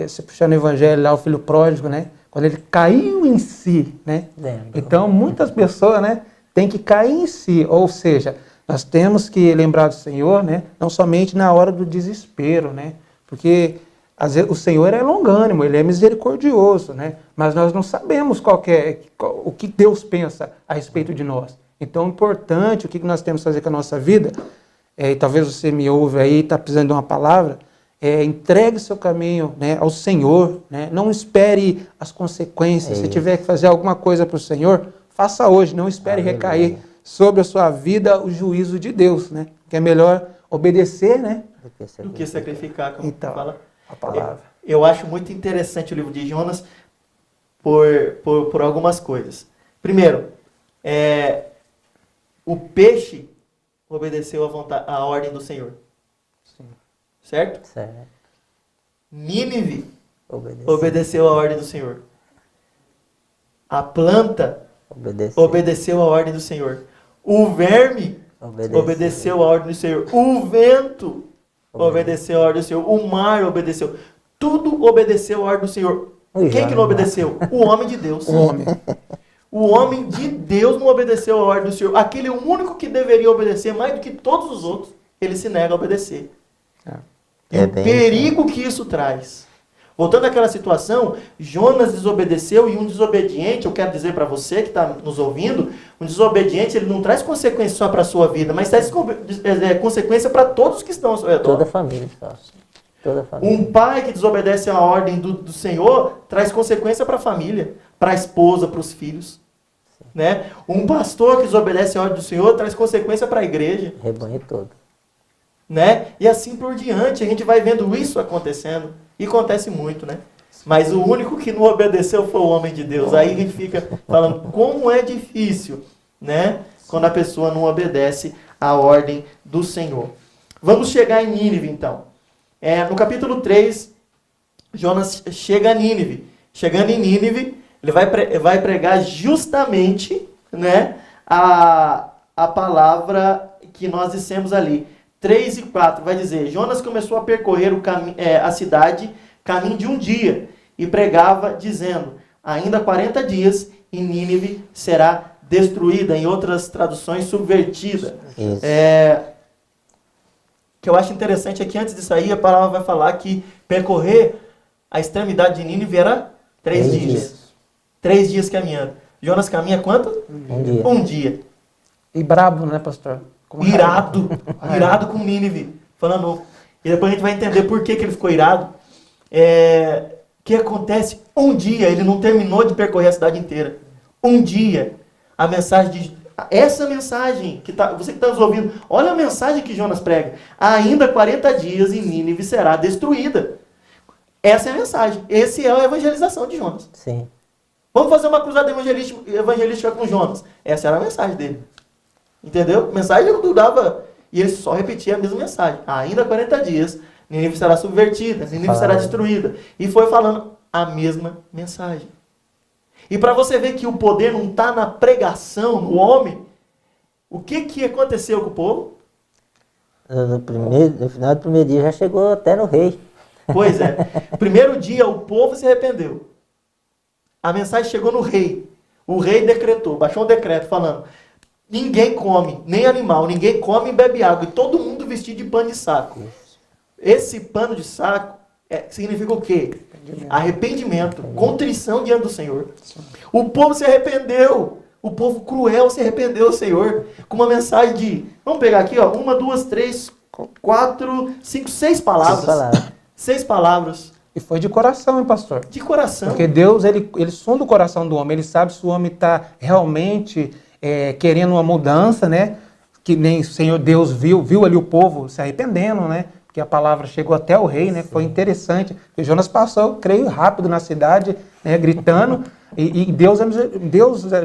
se puxar no evangelho lá, o filho pródigo, né? Quando ele caiu em si. Né? Então, muitas pessoas, né, têm que cair em si, ou seja... Nós temos que lembrar do Senhor, né? Não somente na hora do desespero, né? Porque às vezes, o Senhor é longânimo, Ele é misericordioso, né? Mas nós não sabemos o que Deus pensa a respeito de nós. Então, importante, o que nós temos que fazer com a nossa vida, e talvez você me ouve aí, está precisando de uma palavra, entregue seu caminho, né, ao Senhor, né? Não espere as consequências. Se tiver que fazer alguma coisa para o Senhor, faça hoje. Não espere recair sobre a sua vida o juízo de Deus, né? Que é melhor obedecer, né? Do que sacrificar, como Então, fala a palavra. Eu acho muito interessante o livro de Jonas por algumas coisas. Primeiro, o peixe obedeceu à ordem do Senhor. Sim. Certo? Certo. Nínive obedeceu à ordem do Senhor. A planta obedeceu à ordem do Senhor. O verme obedeceu à ordem do Senhor. O vento obedeceu à ordem do Senhor. O mar obedeceu. Tudo obedeceu à ordem do Senhor. Quem que não obedeceu? O homem de Deus. O homem de Deus não obedeceu à ordem do Senhor. Aquele único que deveria obedecer mais do que todos os outros, ele se nega a obedecer. E o perigo que isso traz. Voltando àquela situação, Jonas desobedeceu e um desobediente, eu quero dizer para você que está nos ouvindo, um desobediente ele não traz consequência só para a sua vida, mas traz consequência para todos que estão ao seu redor. Toda a família. Toda a família. Um pai que desobedece à ordem do Senhor traz consequência para a família, para a esposa, para os filhos. Né? Um pastor que desobedece à ordem do Senhor traz consequência para a igreja. Rebanho todo. Né? E assim por diante, a gente vai vendo isso acontecendo. E acontece muito, né? Mas o único que não obedeceu foi o homem de Deus. Aí a gente fica falando como é difícil, né? Quando a pessoa não obedece à ordem do Senhor. Vamos chegar em Nínive, então. No capítulo 3, Jonas chega a Nínive. Chegando em Nínive, ele vai pregar justamente, né, a palavra que nós dissemos ali. 3 e 4 vai dizer, Jonas começou a percorrer a cidade caminho de um dia e pregava dizendo, ainda 40 dias e Nínive será destruída, em outras traduções, subvertida. Que eu acho interessante é que antes disso aí a palavra vai falar que percorrer a extremidade de Nínive era 3 dias. 3 dias caminhando. Jonas caminha quanto? Um dia. E brabo, né, pastor? Irado com Nínive. Falando. E depois a gente vai entender por que ele ficou irado. O que acontece? Um dia, ele não terminou de percorrer a cidade inteira. Um dia, a mensagem essa mensagem, você que está nos ouvindo, olha a mensagem que Jonas prega. Ainda 40 dias e Nínive será destruída. Essa é a mensagem. Esse é a evangelização de Jonas. Sim. Vamos fazer uma cruzada evangelística com Jonas. Essa era a mensagem dele. Entendeu? A mensagem não dava. E ele só repetia a mesma mensagem. Ainda 40 dias, Nínive será subvertida, Nínive será destruída. E foi falando a mesma mensagem. E para você ver que o poder não está na pregação, no homem, o que aconteceu com o povo? No final do primeiro dia já chegou até no rei. Pois é. Primeiro dia o povo se arrependeu. A mensagem chegou no rei. O rei decretou, baixou um decreto falando, ninguém come, nem animal, ninguém come e bebe água. E todo mundo vestido de pano de saco. Esse pano de saco significa o quê? Arrependimento, contrição diante do Senhor. O povo se arrependeu. O povo cruel se arrependeu ao Senhor. Com uma mensagem de, vamos pegar aqui, ó, 1, 2, 3, 4, 5, 6 palavras. 6 palavras. E foi de coração, hein, pastor? De coração. Porque Deus, ele sonda o coração do homem. Ele sabe se o homem está realmente querendo uma mudança, né? Que nem o Senhor Deus viu ali o povo se arrependendo, né? Que a palavra chegou até o rei, né? Foi interessante. O Jonas passou, creio, rápido na cidade, né? Gritando. E Deus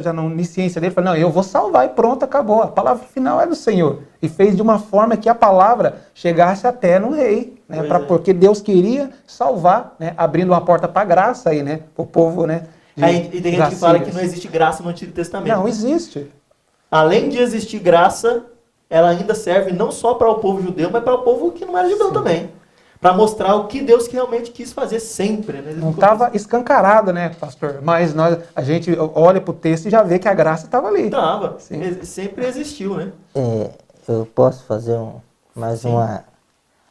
já na onisciência dele, falou, não, eu vou salvar e pronto, acabou. A palavra final é do Senhor. E fez de uma forma que a palavra chegasse até no rei, né? Porque Deus queria salvar, né? Abrindo uma porta para a graça aí, né? Para o povo, né? E tem gente que fala que não existe graça no Antigo Testamento. Não, existe. Além de existir graça, ela ainda serve não só para o povo judeu, mas para o povo que não era judeu também. Para mostrar o que Deus realmente quis fazer sempre. Né? Não estava escancarado, né, pastor? Mas a gente olha para o texto e já vê que a graça estava ali. Estava. Sempre existiu, né? Eu posso fazer mais uma...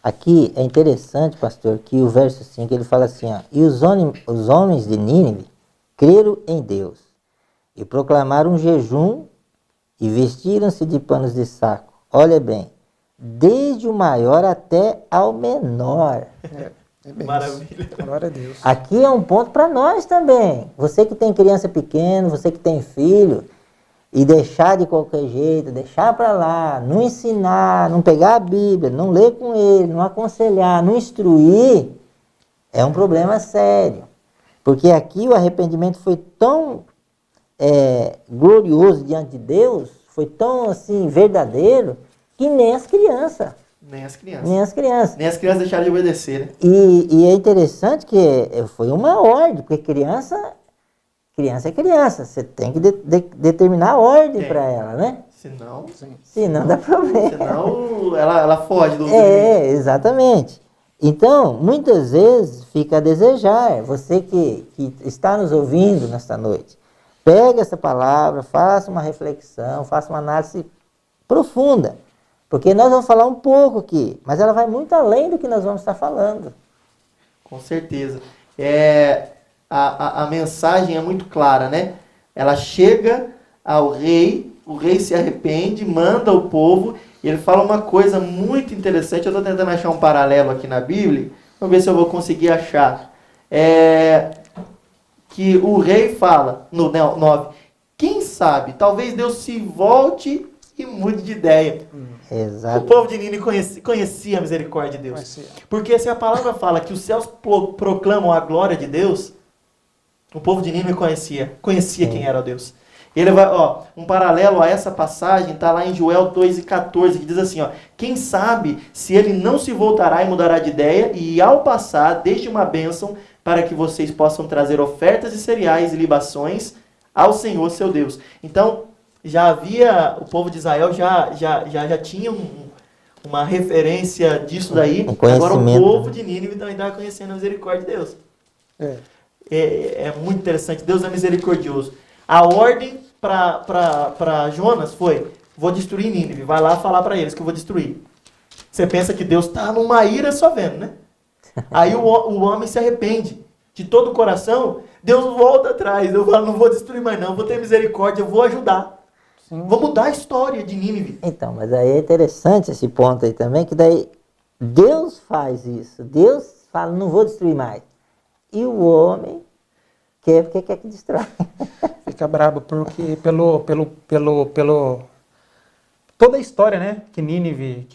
Aqui é interessante, pastor, que o verso 5, ele fala assim, ó, e os homens de Nínive creram em Deus e proclamaram um jejum e vestiram-se de panos de saco. Olha bem, desde o maior até ao menor. É bem Maravilha. isso. Glória a Deus. Aqui é um ponto para nós também. Você que tem criança pequena, você que tem filho, e deixar de qualquer jeito, deixar para lá, não ensinar, não pegar a Bíblia, não ler com ele, não aconselhar, não instruir, é um problema sério. Porque aqui o arrependimento foi tão glorioso diante de Deus, foi tão assim verdadeiro, que nem as crianças. Nem as crianças. Nem as crianças. Nem as crianças deixaram de obedecer, né? E é interessante que foi uma ordem, porque criança é criança. Você tem que determinar a ordem para ela, né? Senão, Senão dá problema. senão ela foge do limite. Exatamente. Então, muitas vezes fica a desejar. Você que está nos ouvindo nesta noite, pega essa palavra, faça uma reflexão, faça uma análise profunda. Porque nós vamos falar um pouco aqui, mas ela vai muito além do que nós vamos estar falando. Com certeza. A mensagem é muito clara, né? Ela chega ao rei, o rei se arrepende, manda o povo, e ele fala uma coisa muito interessante. Eu estou tentando achar um paralelo aqui na Bíblia, vamos ver se eu vou conseguir achar. Que o rei fala, no 9, quem sabe, talvez Deus se volte e mude de ideia. Exato. O povo de Nínive conhecia a misericórdia de Deus. Porque se a palavra fala que os céus proclamam a glória de Deus, o povo de Nínive conhecia quem era Deus. Ele vai, um paralelo a essa passagem está lá em Joel 2:14, que diz assim, quem sabe se ele não se voltará e mudará de ideia, e ao passar, deixe uma bênção para que vocês possam trazer ofertas de cereais e libações ao Senhor seu Deus. Então, já havia, o povo de Israel já tinha uma referência disso daí. Agora o povo de Nínive também está conhecendo a misericórdia de Deus. É muito interessante. Deus é misericordioso. A ordem para Jonas foi, vou destruir Nínive. Vai lá falar para eles que eu vou destruir. Você pensa que Deus está numa ira só vendo, né? Aí o homem se arrepende de todo o coração. Deus volta atrás. Eu falo, não vou destruir mais não. Vou ter misericórdia, eu vou ajudar. Vou mudar a história de Nínive. Então, mas aí é interessante esse ponto aí também, que daí Deus faz isso. Deus fala, não vou destruir mais. E o homem quer que destrói. Fica brabo porque toda a história, né? Que Nínive,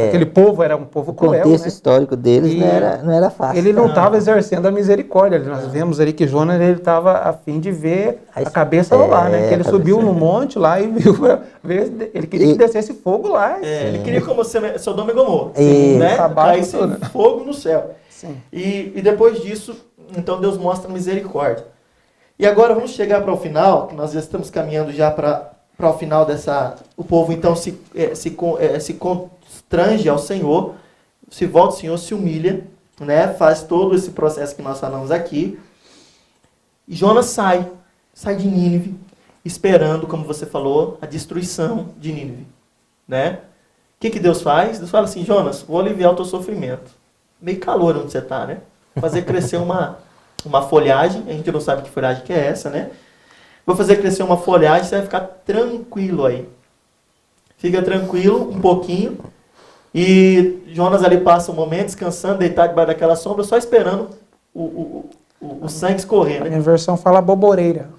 aquele povo era um povo cruel, O contexto né? histórico deles não era fácil. Ele não estava exercendo a misericórdia. Nós vemos ali que Jonas estava a fim de ver a cabeça rolar, né? Que ele subiu no monte lá e viu, ele queria que descesse fogo lá. Ele queria como Sodoma e Gomorra, né? Caísse fogo no céu. Sim. E depois disso, então Deus mostra misericórdia. E agora vamos chegar para o final, que nós já estamos caminhando já para o final dessa... O povo então se constrange ao Senhor, se volta ao Senhor, se humilha, né? Faz todo esse processo que nós falamos aqui. E Jonas sai de Nínive, esperando, como você falou, a destruição de Nínive, né? O que Deus faz? Deus fala assim, Jonas, vou aliviar o teu sofrimento. Meio calor onde você está, né? Fazer crescer uma folhagem, a gente não sabe que folhagem que é essa, né? Vou fazer crescer uma folhagem, você vai ficar tranquilo aí. Fica tranquilo um pouquinho. E Jonas ali passa um momento descansando, deitado debaixo daquela sombra, só esperando o sangue escorrer, A né? minha versão fala boboreira.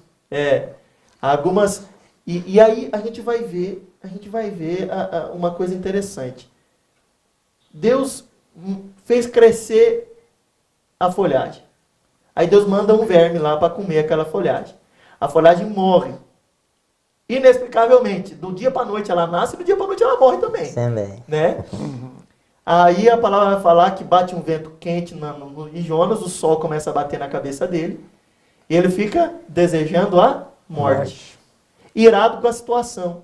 Algumas... E aí a gente vai ver uma coisa interessante. Deus fez crescer a folhagem. Aí Deus manda um verme lá para comer aquela folhagem. A folhagem morre. Inexplicavelmente. Do dia para a noite ela nasce e do dia para a noite ela morre também. Também. Né? Aí a palavra vai falar que bate um vento quente em Jonas, o sol começa a bater na cabeça dele. E ele fica desejando a morte. Irado com a situação.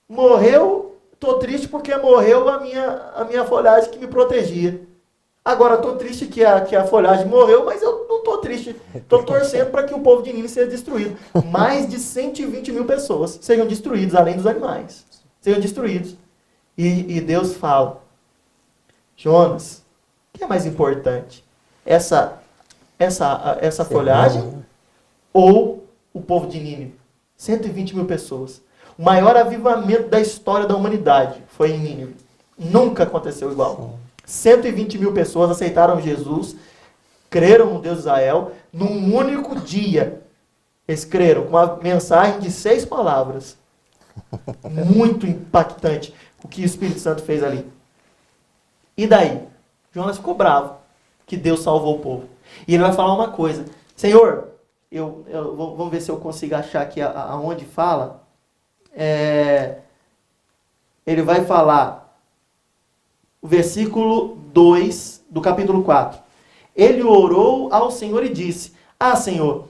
Morreu, tô triste porque morreu a minha folhagem que me protegia. Agora tô triste que a folhagem morreu, mas eu não tô triste. Tô torcendo para que o povo de Nínive seja destruído. Mais de 120 mil pessoas sejam destruídas, além dos animais. Sejam destruídos. E Deus fala, Jonas, o que é mais importante? Essa folhagem ou o povo de Nínive? 120 mil pessoas. O maior avivamento da história da humanidade foi em Nínive. Nunca aconteceu igual. Sim. 120 mil pessoas aceitaram Jesus, creram no Deus de Israel, num único dia. Eles creram com uma mensagem de 6 palavras. Muito impactante o que o Espírito Santo fez ali. E daí? Jonas ficou bravo que Deus salvou o povo. E ele vai falar uma coisa. Senhor, vamos ver se eu consigo achar aqui aonde fala. Ele vai falar o versículo 2 do capítulo 4. Ele orou ao Senhor e disse: Ah, Senhor,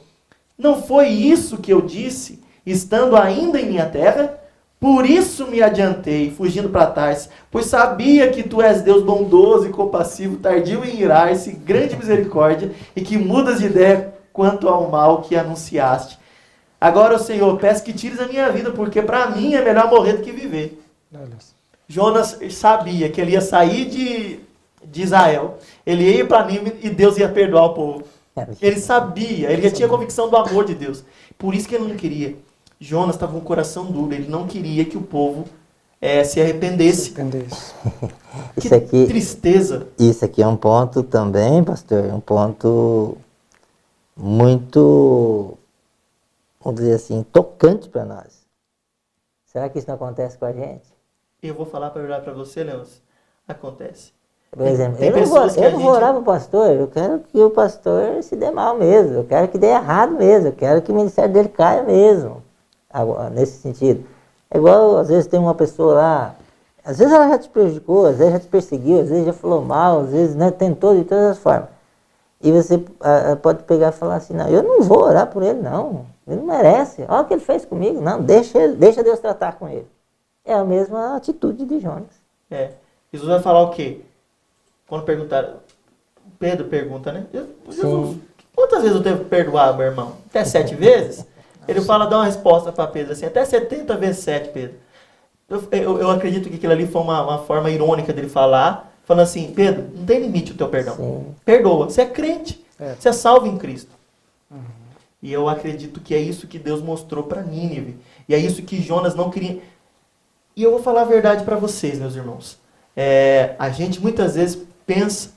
não foi isso que eu disse, estando ainda em minha terra? Por isso me adiantei, fugindo para Tarsis, pois sabia que tu és Deus bondoso e compassivo, tardio em irar-se, grande misericórdia, e que mudas de ideia quanto ao mal que anunciaste. Agora, Senhor, peço que tires a minha vida, porque para mim é melhor morrer do que viver. Jonas sabia que ele ia sair de Israel, ele ia para Nínive e Deus ia perdoar o povo. Ele sabia, ele já tinha convicção do amor de Deus. Por isso que ele não queria. Jonas estava com o coração duro, ele não queria que o povo se arrependesse. Que tristeza. Isso aqui é um ponto também, pastor, um ponto muito, vamos dizer assim, tocante para nós. Será que isso não acontece com a gente? Eu vou falar para você, Leôncio. Acontece. Por exemplo, eu não vou orar para o pastor, eu quero que o pastor se dê mal mesmo, eu quero que dê errado mesmo, eu quero que o ministério dele caia mesmo, nesse sentido. É igual, às vezes tem uma pessoa lá, às vezes ela já te prejudicou, às vezes já te perseguiu, às vezes já falou mal, às vezes, né, tentou de todas as formas. E você pode pegar e falar assim: não, eu não vou orar por ele, não, ele não merece, olha o que ele fez comigo, não, deixa Deus tratar com ele. É a mesma atitude de Jonas. Jesus vai falar o quê? Quando perguntaram, Pedro pergunta, né? Jesus, quantas vezes eu devo perdoar, meu irmão? Até 7 vezes? Ele fala, dá uma resposta para Pedro assim, até 70 vezes 7, Pedro. Eu acredito que aquilo ali foi uma forma irônica dele falar, falando assim: Pedro, não tem limite o teu perdão. Sim. Perdoa. Você é crente. Você é salvo em Cristo. E eu acredito que é isso que Deus mostrou para Nínive. E é isso que Jonas não queria. E eu vou falar a verdade para vocês, meus irmãos. A gente muitas vezes pensa,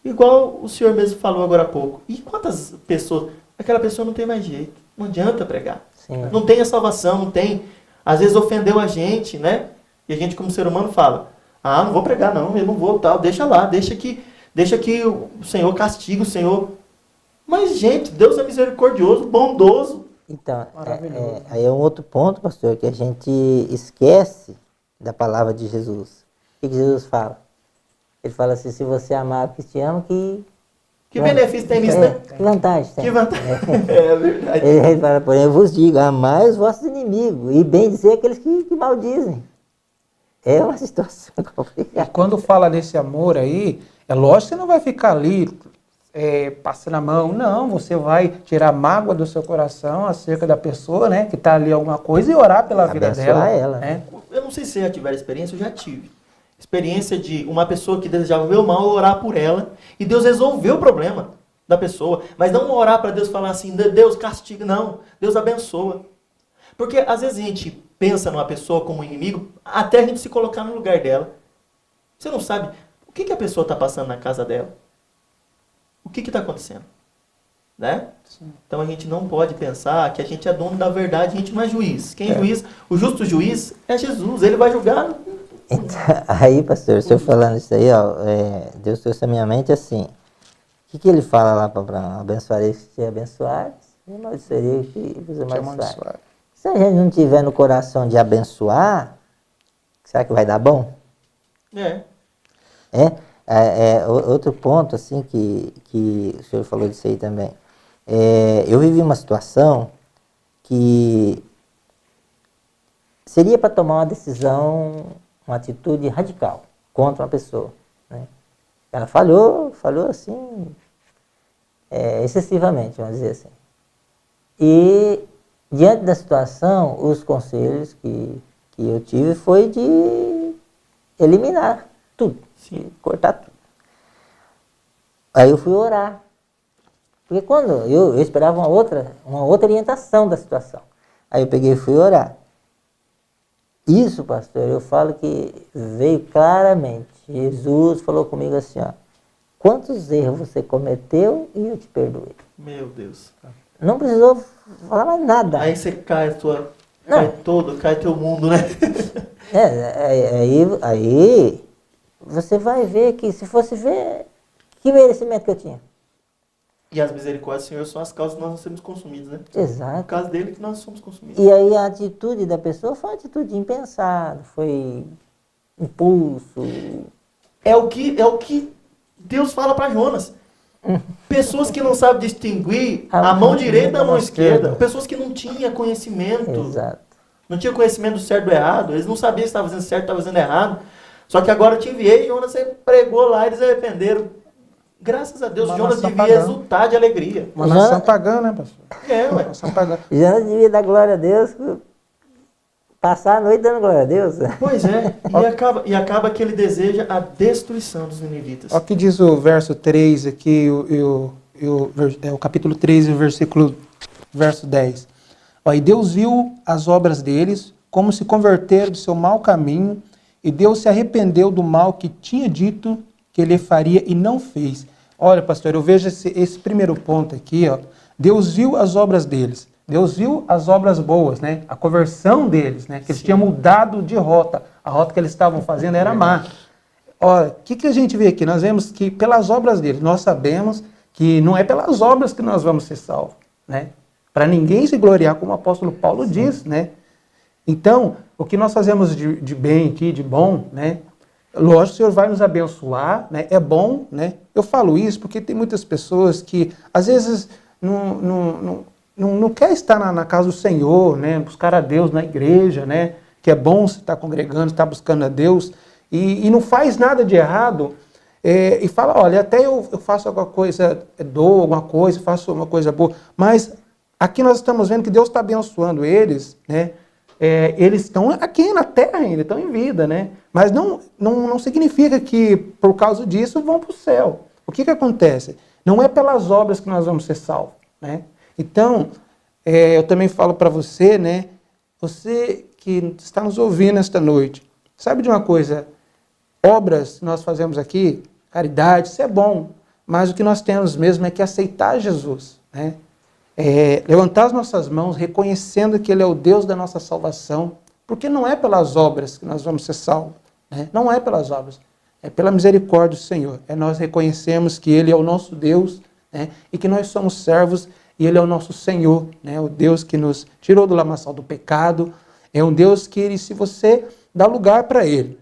igual o senhor mesmo falou agora há pouco. E quantas pessoas... Aquela pessoa não tem mais jeito. Não adianta pregar. Sim. Não tem a salvação, não tem... Às vezes ofendeu a gente, né? E a gente como ser humano fala: ah, não vou pregar não, eu não vou, tal. Deixa lá, deixa que o Senhor castigue o Senhor. Mas, gente, Deus é misericordioso, bondoso. Então, aí é um outro ponto, pastor, que a gente esquece da palavra de Jesus. O que Jesus fala? Ele fala assim: se você amar o que te ama, que benefício tem nisso, né? Que vantagem tem. Que vantagem. É verdade. Ele fala: porém, eu vos digo, amai os vossos inimigos e bendizer aqueles que maldizem. É uma situação complicada. E quando fala desse amor aí, é lógico que você não vai ficar ali passando a mão. Não, você vai tirar a mágoa do seu coração acerca da pessoa, né, que está ali alguma coisa, e orar pela vida dela. Ela. Né? Eu não sei se já tiveram experiência, eu já tive. Experiência de uma pessoa que desejava o meu mal, orar por ela, e Deus resolveu o problema da pessoa. Mas não orar para Deus falar assim: Deus castiga, não. Deus abençoa. Porque às vezes a gente pensa numa pessoa como inimigo, até a gente se colocar no lugar dela. Você não sabe o que a pessoa está passando na casa dela. O que está acontecendo? Né? Então a gente não pode pensar que a gente é dono da verdade, a gente não é juiz. Quem é juiz? O justo juiz é Jesus, ele vai julgar. Então, aí, pastor, o senhor falando isso aí, ó, Deus trouxe a minha mente assim: o que ele fala lá para Abraão? Abençoarei se te abençoar, e amaldiçoarei o que vos amaldiçoar. Se a gente não tiver no coração de abençoar, será que vai dar bom? Outro ponto, assim, que o senhor falou disso aí também. Eu vivi uma situação que seria para tomar uma decisão, uma atitude radical contra uma pessoa, né? Ela falhou assim, excessivamente, vamos dizer assim. E, diante da situação, os conselhos que eu tive foi de eliminar tudo. Sim. Cortar tudo. Aí eu fui orar. Porque quando eu esperava uma outra orientação da situação. Aí eu peguei e fui orar. Isso, pastor, eu falo que veio claramente. Jesus falou comigo assim, ó, quantos erros você cometeu e eu te perdoei. Meu Deus. Não precisou falar mais nada. Aí você cai, Não. cai teu mundo, né? Aí você vai ver que se fosse ver, que merecimento que eu tinha. E as misericórdias do Senhor são as causas que nós sermos consumidos, né? No Exato. caso dele que nós somos consumidos. E aí a atitude da pessoa foi uma atitude impensada, foi impulso. É o que Deus fala para Jonas. Pessoas que não sabem distinguir a mão direita da mão esquerda. Pessoas que não tinham conhecimento. Exato. Não tinham conhecimento do certo e do errado. Eles não sabiam se estavam fazendo certo ou estavam fazendo errado. Só que agora eu te enviei, Jonas, você pregou lá, eles arrependeram. Graças a Deus, Uma Jonas nação devia pagã. exultar de alegria. Uma nação pagã, né, pastor? É, Uma ué. nação pagã. Já devia dar glória a Deus, passar a noite dando glória a Deus. Pois é, e acaba que ele deseja a destruição dos ninivitas. Olha o que diz o verso 3 aqui, o capítulo 3, verso 10. Ó, e Deus viu as obras deles, como se converteram do seu mau caminho, e Deus se arrependeu do mal que tinha dito que ele faria e não fez. Olha, pastor, eu vejo esse primeiro ponto aqui, ó. Deus viu as obras deles. Deus viu as obras boas, né? A conversão deles, né? Que eles tinham mudado de rota. A rota que eles estavam fazendo era má. Olha, o que a gente vê aqui? Nós vemos que pelas obras deles, nós sabemos que não é pelas obras que nós vamos ser salvos, né? Para ninguém se gloriar, como o apóstolo Paulo diz, né? Então, o que nós fazemos de bem aqui, de bom, né? Lógico, o Senhor vai nos abençoar, né? É bom, né? Eu falo isso porque tem muitas pessoas que, às vezes, não quer estar na casa do Senhor, né? Buscar a Deus na igreja, né? Que é bom você estar congregando, estar buscando a Deus, e não faz nada de errado, e fala, olha, até eu faço alguma coisa, dou alguma coisa, faço uma coisa boa, mas aqui nós estamos vendo que Deus está abençoando eles, né? Eles estão aqui na terra ainda, estão em vida, né? Mas não significa que, por causa disso, vão para o céu. O que acontece? Não é pelas obras que nós vamos ser salvos, né? Então, eu também falo para você, né? Você que está nos ouvindo esta noite, sabe de uma coisa? Obras que nós fazemos aqui, caridade, isso é bom, mas o que nós temos mesmo é que aceitar Jesus, né? Levantar as nossas mãos, reconhecendo que Ele é o Deus da nossa salvação, porque não é pelas obras que nós vamos ser salvos, né? Não é pelas obras, é pela misericórdia do Senhor. Nós reconhecemos que Ele é o nosso Deus, né? E que nós somos servos e Ele é o nosso Senhor, né? O Deus que nos tirou do lamaçal do pecado, é um Deus que, se você dá lugar para Ele,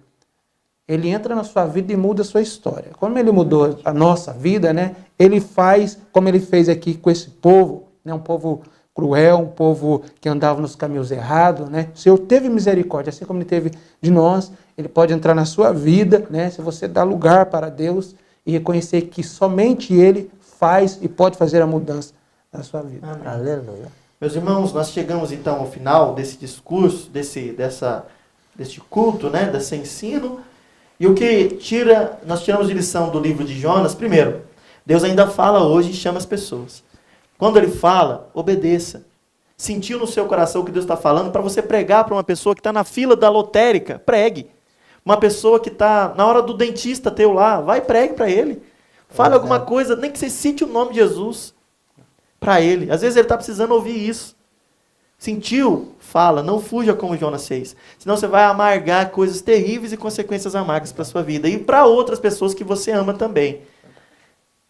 Ele entra na sua vida e muda a sua história. Como Ele mudou a nossa vida, né? Ele faz como Ele fez aqui com esse povo, né? Um povo cruel, um povo que andava nos caminhos errados, né? O Senhor teve misericórdia, assim como Ele teve de nós, Ele pode entrar na sua vida, né? Se você dá lugar para Deus e reconhecer que somente Ele faz e pode fazer a mudança na sua vida. Amém. Aleluia. Meus irmãos, nós chegamos então ao final desse discurso, deste culto, né? Desse ensino. E o que nós tiramos de lição do livro de Jonas, primeiro, Deus ainda fala hoje e chama as pessoas. Quando Ele fala, obedeça. Sentiu no seu coração o que Deus está falando, para você pregar para uma pessoa que está na fila da lotérica, pregue. Uma pessoa que está na hora do dentista teu lá, vai e pregue para ele. Fale alguma coisa, nem que você cite o nome de Jesus para ele. Às vezes ele está precisando ouvir isso. Sentiu? Fala, não fuja como Jonas fez. Senão você vai amargar coisas terríveis e consequências amargas para a sua vida. E para outras pessoas que você ama também.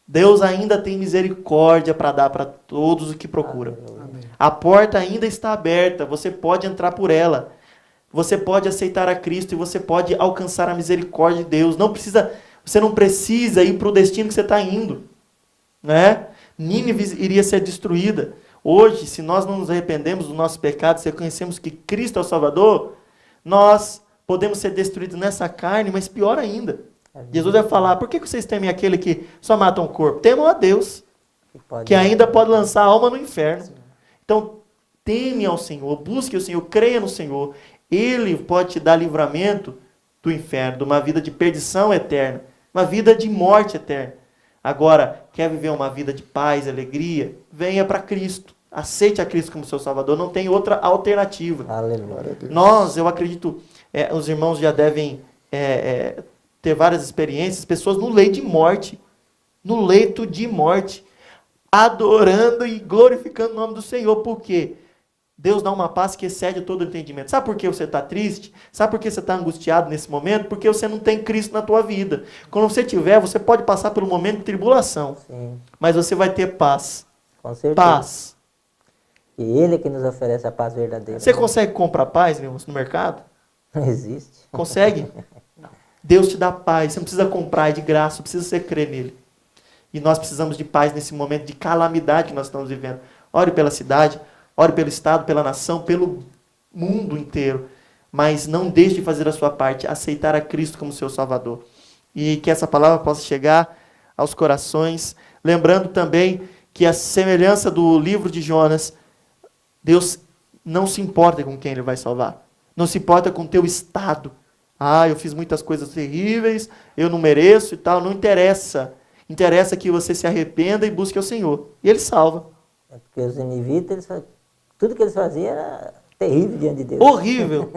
Deus ainda tem misericórdia para dar para todos os que procuram. Amém. A porta ainda está aberta, você pode entrar por ela. Você pode aceitar a Cristo e você pode alcançar a misericórdia de Deus. Você não precisa ir para o destino que você está indo, né? Nínive iria ser destruída. Hoje, se nós não nos arrependemos dos nossos pecados, se reconhecemos que Cristo é o Salvador, nós podemos ser destruídos nessa carne, mas pior ainda. Jesus vai falar, por que vocês temem aquele que só mata um corpo? Temam a Deus, que ainda pode lançar a alma no inferno. Então, teme ao Senhor, busque o Senhor, creia no Senhor. Ele pode te dar livramento do inferno, de uma vida de perdição eterna, uma vida de morte eterna. Agora, quer viver uma vida de paz e alegria? Venha para Cristo. Aceite a Cristo como seu Salvador, não tem outra alternativa. Aleluia. Eu acredito, os irmãos já devem ter várias experiências, pessoas no leito de morte, adorando e glorificando o nome do Senhor. Por quê? Deus dá uma paz que excede todo o entendimento. Sabe por que você está triste? Sabe por que você está angustiado nesse momento? Porque você não tem Cristo na tua vida. Quando você tiver, você pode passar pelo momento de tribulação. Sim. Mas você vai ter paz. Com certeza. Paz. E Ele é que nos oferece a paz verdadeira. Você consegue comprar paz, irmãos, no mercado? Não existe. Consegue? Deus te dá paz. Você não precisa comprar, é de graça. Precisa você crer nele. E nós precisamos de paz nesse momento de calamidade que nós estamos vivendo. Ore pela cidade, ore pelo Estado, pela nação, pelo mundo inteiro. Mas não deixe de fazer a sua parte, aceitar a Cristo como seu Salvador. E que essa palavra possa chegar aos corações. Lembrando também que a semelhança do livro de Jonas, Deus não se importa com quem Ele vai salvar. Não se importa com o teu estado. Eu fiz muitas coisas terríveis, eu não mereço e tal. Não interessa. Interessa que você se arrependa e busque o Senhor. E Ele salva. É porque os ninivitas, tudo que eles faziam era terrível diante de Deus. Horrível.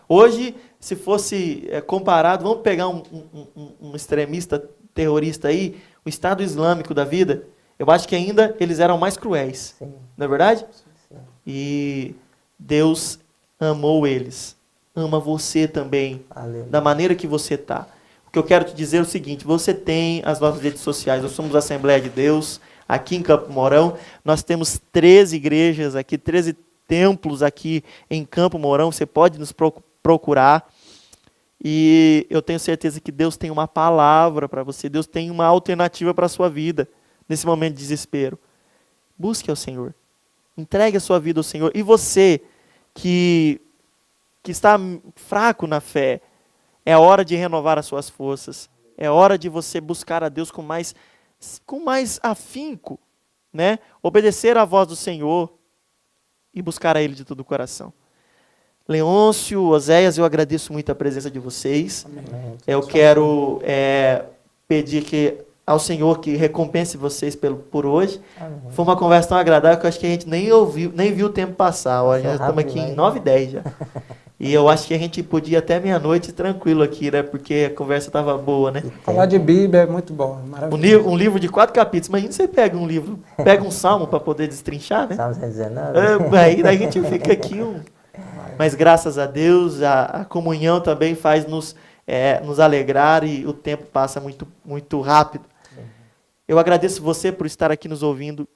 Hoje, se fosse comparado, vamos pegar um extremista terrorista aí, o Estado Islâmico da vida, eu acho que ainda eles eram mais cruéis. Sim. Não é verdade? Sim. E Deus amou eles. Ama você também, Aleluia. da maneira que você está. O que eu quero te dizer é o seguinte, você tem as nossas redes sociais, nós somos a Assembleia de Deus, aqui em Campo Mourão, nós temos 13 igrejas aqui, 13 templos aqui em Campo Mourão, você pode nos procurar, e eu tenho certeza que Deus tem uma palavra para você, Deus tem uma alternativa para a sua vida, nesse momento de desespero. Busque ao Senhor, entregue a sua vida ao Senhor, e você que está fraco na fé, é hora de renovar as suas forças, é hora de você buscar a Deus com mais afinco, né? Obedecer à voz do Senhor e buscar a Ele de todo o coração. Leôncio, Oséias, eu agradeço muito a presença de vocês. Amém. Eu quero pedir ao Senhor que recompense vocês por hoje. Amém. Foi uma conversa tão agradável que eu acho que a gente nem viu o tempo passar. Olha, já estamos aqui em 9h10 já. E eu acho que a gente podia ir até meia-noite tranquilo aqui, né? Porque a conversa estava boa, né? Falar de Bíblia é muito bom, maravilhoso. Um livro de 4 capítulos. Imagina você pega um salmo para poder destrinchar, né? Salmo 119. Aí a gente fica aqui. Mas graças a Deus, a comunhão também faz nos alegrar e o tempo passa muito, muito rápido. Eu agradeço você por estar aqui nos ouvindo.